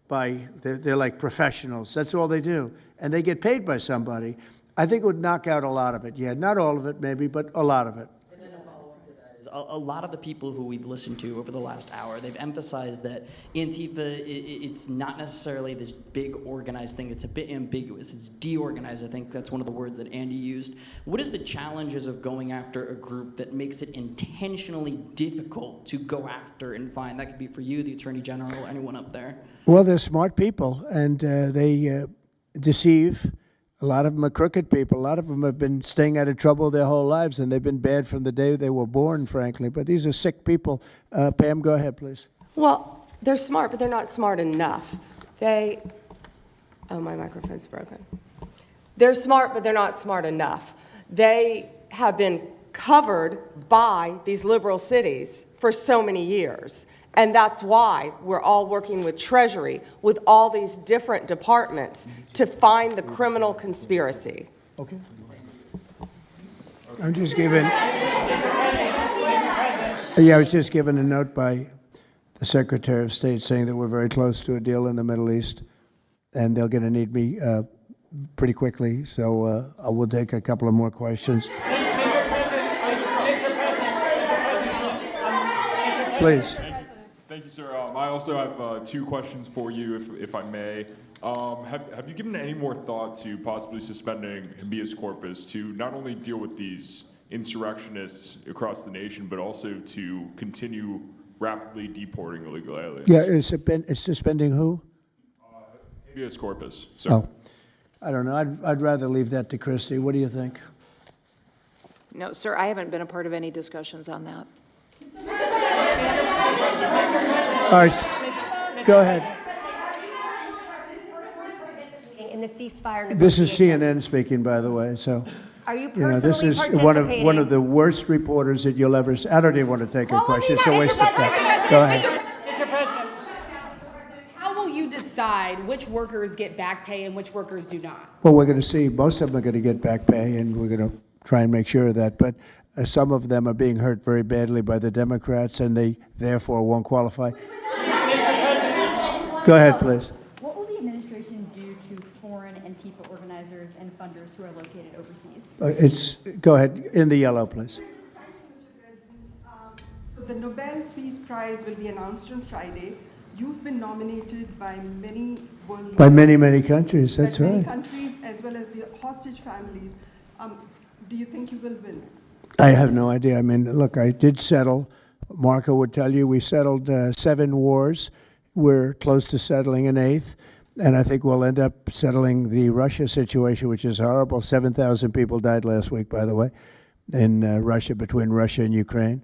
they're like professionals. That's all they do. And they get paid by somebody. I think it would knock out a lot of it. Yeah, not all of it maybe, but a lot of it. And then a follow-up to that is a lot of the people who we've listened to over the last hour, they've emphasized that Antifa, it's not necessarily this big organized thing. It's a bit ambiguous. It's deorganized. I think that's one of the words that Andy used. What is the challenges of going after a group that makes it intentionally difficult to go after and find? That could be for you, the Attorney General, anyone up there. Well, they're smart people, and they deceive. A lot of them are crooked people. A lot of them have been staying out of trouble their whole lives, and they've been bad from the day they were born, frankly. But these are sick people. Pam, go ahead, please. Well, they're smart, but they're not smart enough. Oh, my microphone's broken. They're smart, but they're not smart enough. They have been covered by these liberal cities for so many years. And that's why we're all working with Treasury, with all these different departments, to find the criminal conspiracy. Okay. I'm just giving. I was just given a note by the Secretary of State saying that we're very close to a deal in the Middle East, and they're going to need me pretty quickly. So I will take a couple of more questions. Please. Thank you, sir. I also have two questions for you, if I may. Have you given any more thought to possibly suspending habeas corpus to not only deal with these insurrectionists across the nation, but also to continue rapidly deporting illegal aliens? Yeah, it's suspending who? Habeas corpus, sir. Oh, I don't know. I'd rather leave that to Christy. What do you think? No, sir, I haven't been a part of any discussions on that. All right, go ahead. In the ceasefire This is negotiations. CNN speaking, by the way. So, Are you you know, this is personally one of the worst reporters that you'll ever see. I don't even want to take a question. It's a waste of time. Go ahead. How will you decide which workers get back pay and which workers do not? Well, we're going to see. Most of them are going to get back pay, and we're going to try and make sure of that. But some of them are being hurt very badly by the Democrats, and they therefore won't qualify. Go ahead, please. What will the administration do to foreign Antifa organizers and funders who are located overseas? Go ahead. In the yellow, please. So the Nobel Peace Prize will be announced on Friday. You've been nominated by many world leaders. By many, many countries. That's by many right. countries as well as the hostage families. Do you think you will win? I have no idea. I mean, look, I did settle. Marco would tell you we settled 7 wars. We're close to settling an 8th. And I think we'll end up settling the Russia situation, which is horrible. 7,000 people died last week, by the way, in Russia, between Russia and Ukraine.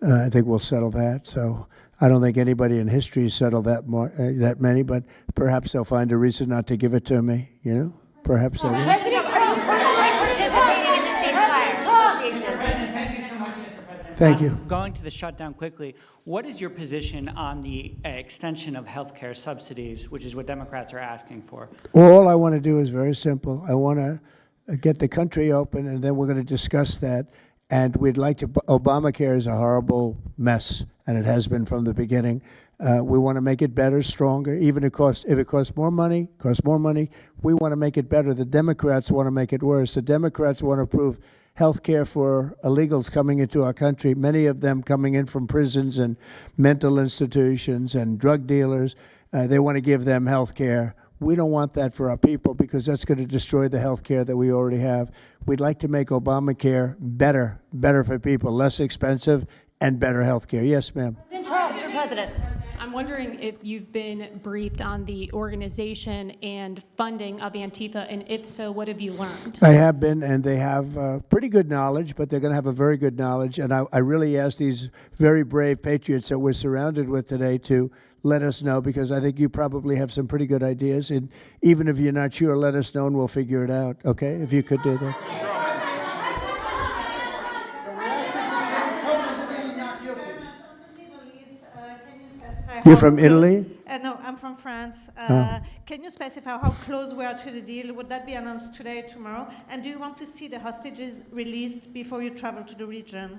I think we'll settle that. So I don't think anybody in history has settled that many, but perhaps they'll find a reason not to give it to me, you know? Perhaps they will. President, are you personally participating in the ceasefire negotiations? Thank you. Going to the shutdown quickly, what is your position on the extension of health care subsidies, which is what Democrats are asking for? All I want to do is very simple. I want to get the country open, and then we're going to discuss that. And we'd like to, Obamacare is a horrible mess, and it has been from the beginning. We want to make it better, stronger, even if it costs more money, we want to make it better. The Democrats want to make it worse. The Democrats want to approve health care for illegals coming into our country, many of them coming in from prisons and mental institutions and drug dealers. They want to give them health care. We don't want that for our people because that's going to destroy the health care that we already have. We'd like to make Obamacare better for people, less expensive and better health care. Yes, ma'am. Mr. President. I'm wondering if you've been briefed on the organization and funding of Antifa, and if so, what have you learned? I have been, and they have pretty good knowledge, but they're going to have a very good knowledge. And I really ask these very brave patriots that we're surrounded with today to let us know, because I think you probably have some pretty good ideas. And even if you're not sure, let us know and we'll figure it out, okay? If you could do that. You're from Italy? No, I'm from France. Can you specify how close we are to the deal? Would that be announced today, tomorrow? And do you want to see the hostages released before you travel to the region?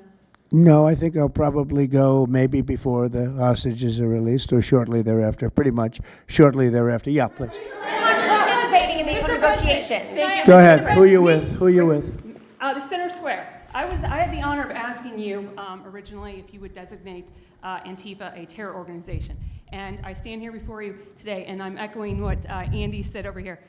No, I think I'll probably go maybe before the hostages are released or shortly thereafter, pretty much shortly thereafter. Yeah, please. Participating in the negotiation. Go ahead. Who are you with? Who are you with? The Center Square. I had the honor of asking you originally if you would designate Antifa a terror organization. And I stand here before you today, and I'm echoing what Andy said over here.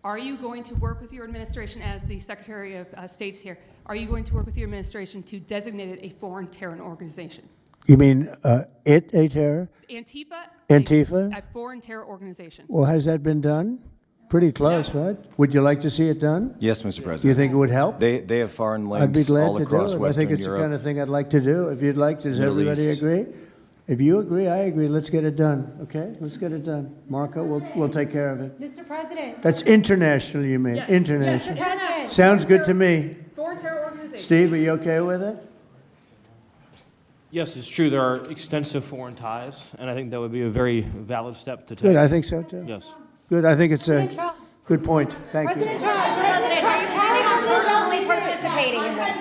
Are you going to work with your administration, as the Secretary of State's here, are you going to work with your administration to designate it a foreign terror organization? You mean a terror? Antifa? A foreign terror organization. Well, has that been done? Pretty close, right? Would you like to see it done? Yes, Mr. President. You think it would help? They have foreign I'd be links glad all to across do it. Western I think it's Europe. the kind of thing I'd like to do. If you'd like, does Middle everybody East. agree? If you agree, I agree. Let's get it done, okay? Let's get it done. Marco, we'll take care of it. Mr. President. That's international, you mean? Yes. International. Yes, President. Sounds good to me. Foreign terror organization. Steve, are you okay with it? Yes, it's true. There are extensive foreign ties, and I think that would be a very valid step to take. Good, I think so too. Yes. Good, I think it's a good point. Thank you. President, are you planning on personally participating in this?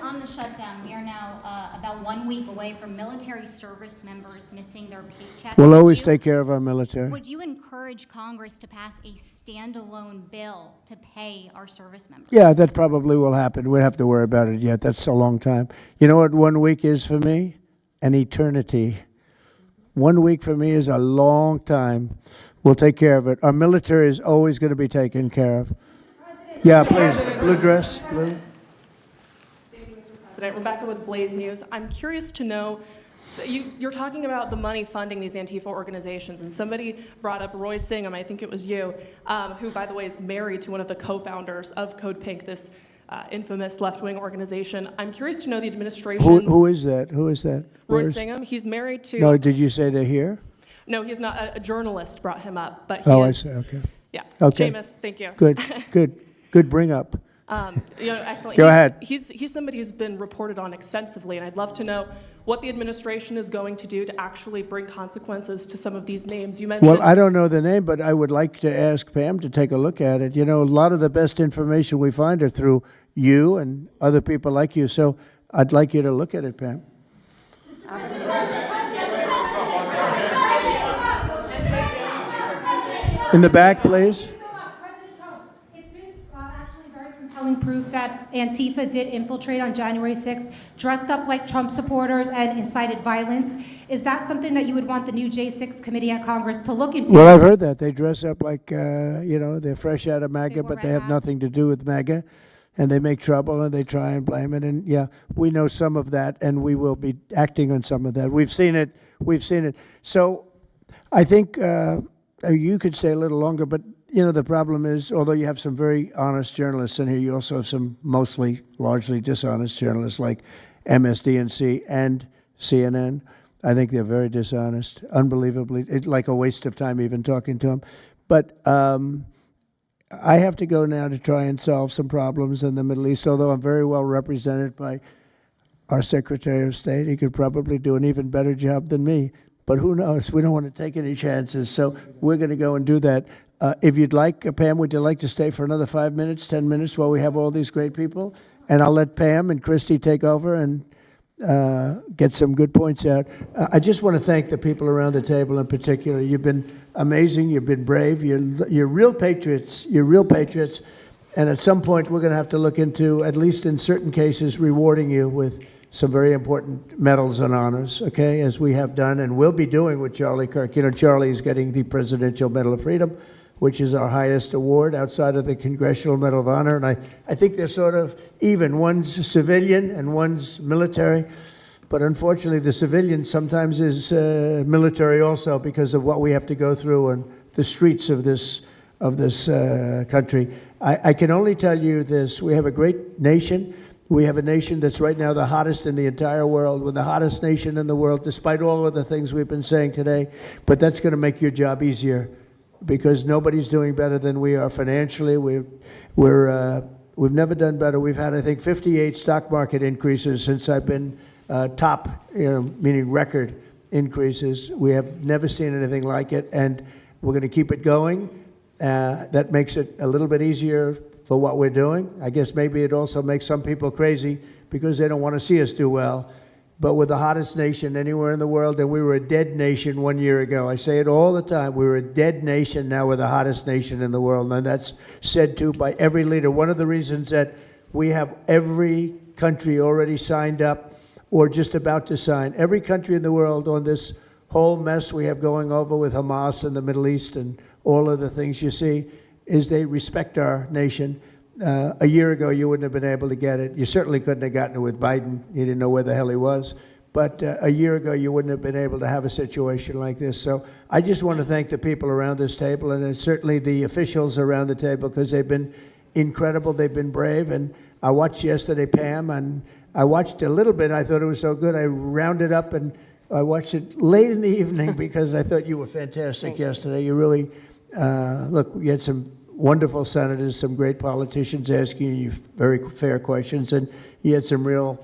On the shutdown, we are now about 1 week away from military service members missing their paychecks. We'll always take care of our military. Would you encourage Congress to pass a standalone bill to pay our service members? Yeah, that probably will happen. We don't have to worry about it yet. That's a long time. You know what 1 week is for me? An eternity. 1 week for me is a long time. We'll take care of it. Our military is always going to be taken care of. Yeah, please. Blue dress, blue. President, Rebecca with Blaze News. I'm curious to know, so you're talking about the money funding these Antifa organizations, and somebody brought up Roy Singham, I think it was you, who, by the way, is married to one of the co-founders of Code Pink, this infamous left-wing organization. I'm curious to know the administration. Who is that? Who is that? Roy Singham. He's married to. No, did you say they're here? No, he's not. A journalist brought him up, but he Oh, I is, see. Okay. Yeah. Okay. Jameis, thank you. Good bring up. Excellent. Go ahead. He's somebody who's been reported on extensively, and I'd love to know what the administration is going to do to actually bring consequences to some of these names. You mentioned. Well, I don't know the name, but I would like to ask Pam to take a look at it. You know, a lot of the best information we find are through you and other people like you. So I'd like you to look at it, Pam. In the back, please. Compelling proof that Antifa did infiltrate on January 6th, dressed up like Trump supporters and incited violence. Is that something that you would want the new J6 committee at Congress to look into? Well, I've heard that. They dress up like, they're fresh out of MAGA, but they have nothing to do with MAGA. and they make trouble and they try and blame it. And yeah, we know some of that, and we will be acting on some of that. We've seen it. We've seen it. So I think you could stay a little longer, but you know, the problem is, although you have some very honest journalists in here, you also have some largely dishonest journalists like MSDNC and CNN. I think they're very dishonest, unbelievably. It's like a waste of time even talking to them. But I have to go now to try and solve some problems in the Middle East, although I'm very well represented by our Secretary of State. He could probably do an even better job than me. But who knows? We don't want to take any chances. So we're going to go and do that. If you'd like, Pam, would you like to stay for another 5 minutes, 10 minutes while we have all these great people? And I'll let Pam and Christy take over and get some good points out. I just want to thank the people around the table in particular. You've been amazing. You've been brave. You're real patriots. You're real patriots. And at some point, we're going to have to look into, at least in certain cases, rewarding you with some very important medals and honors, okay, as we have done and will be doing with Charlie Kirk. You know, Charlie is getting the Presidential Medal of Freedom, which is our highest award outside of the Congressional Medal of Honor. And I think they're sort of even. One's civilian and one's military. But unfortunately, the civilian sometimes is military also because of what we have to go through on the streets of this country. I can only tell you this. We have a great nation. We have a nation that's right now the hottest in the entire world. We're the hottest nation in the world, despite all of the things we've been saying today. But that's going to make your job easier because nobody's doing better than we are financially. We've never done better. We've had, I think, 58 stock market increases since I've been top, meaning record increases. We have never seen anything like it, and we're going to keep it going. That makes it a little bit easier for what we're doing. I guess maybe it also makes some people crazy because they don't want to see us do well. But we're the hottest nation anywhere in the world, and we were a dead nation 1 year ago. I say it all the time. We were a dead nation. Now we're the hottest nation in the world, and that's said to by every leader. One of the reasons that we have every country already signed up or just about to sign, every country in the world on this whole mess we have going over with Hamas in the Middle East and all of the things you see, is they respect our nation. A year ago, you wouldn't have been able to get it. You certainly couldn't have gotten it with Biden. You didn't know where the hell he was. But a year ago, you wouldn't have been able to have a situation like this. So I just want to thank the people around this table, and certainly the officials around the table, because they've been incredible. They've been brave. And I watched yesterday, Pam, and I watched a little bit. I thought it was so good. I rounded up, and I watched it late in the evening because I thought you were fantastic yesterday. You really, look, you had some wonderful senators, some great politicians asking you very fair questions, and you had some real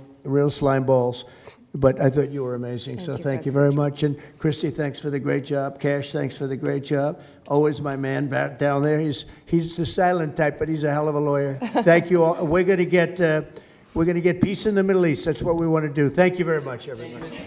slime balls. But I thought you were amazing, so thank you very much. And Christy, thanks for the great job. Cash, thanks for the great job. Always my man back down there. He's the silent type, but he's a hell of a lawyer. Thank you all. We're going to get peace in the Middle East. That's what we want to do. Thank you very much, everybody.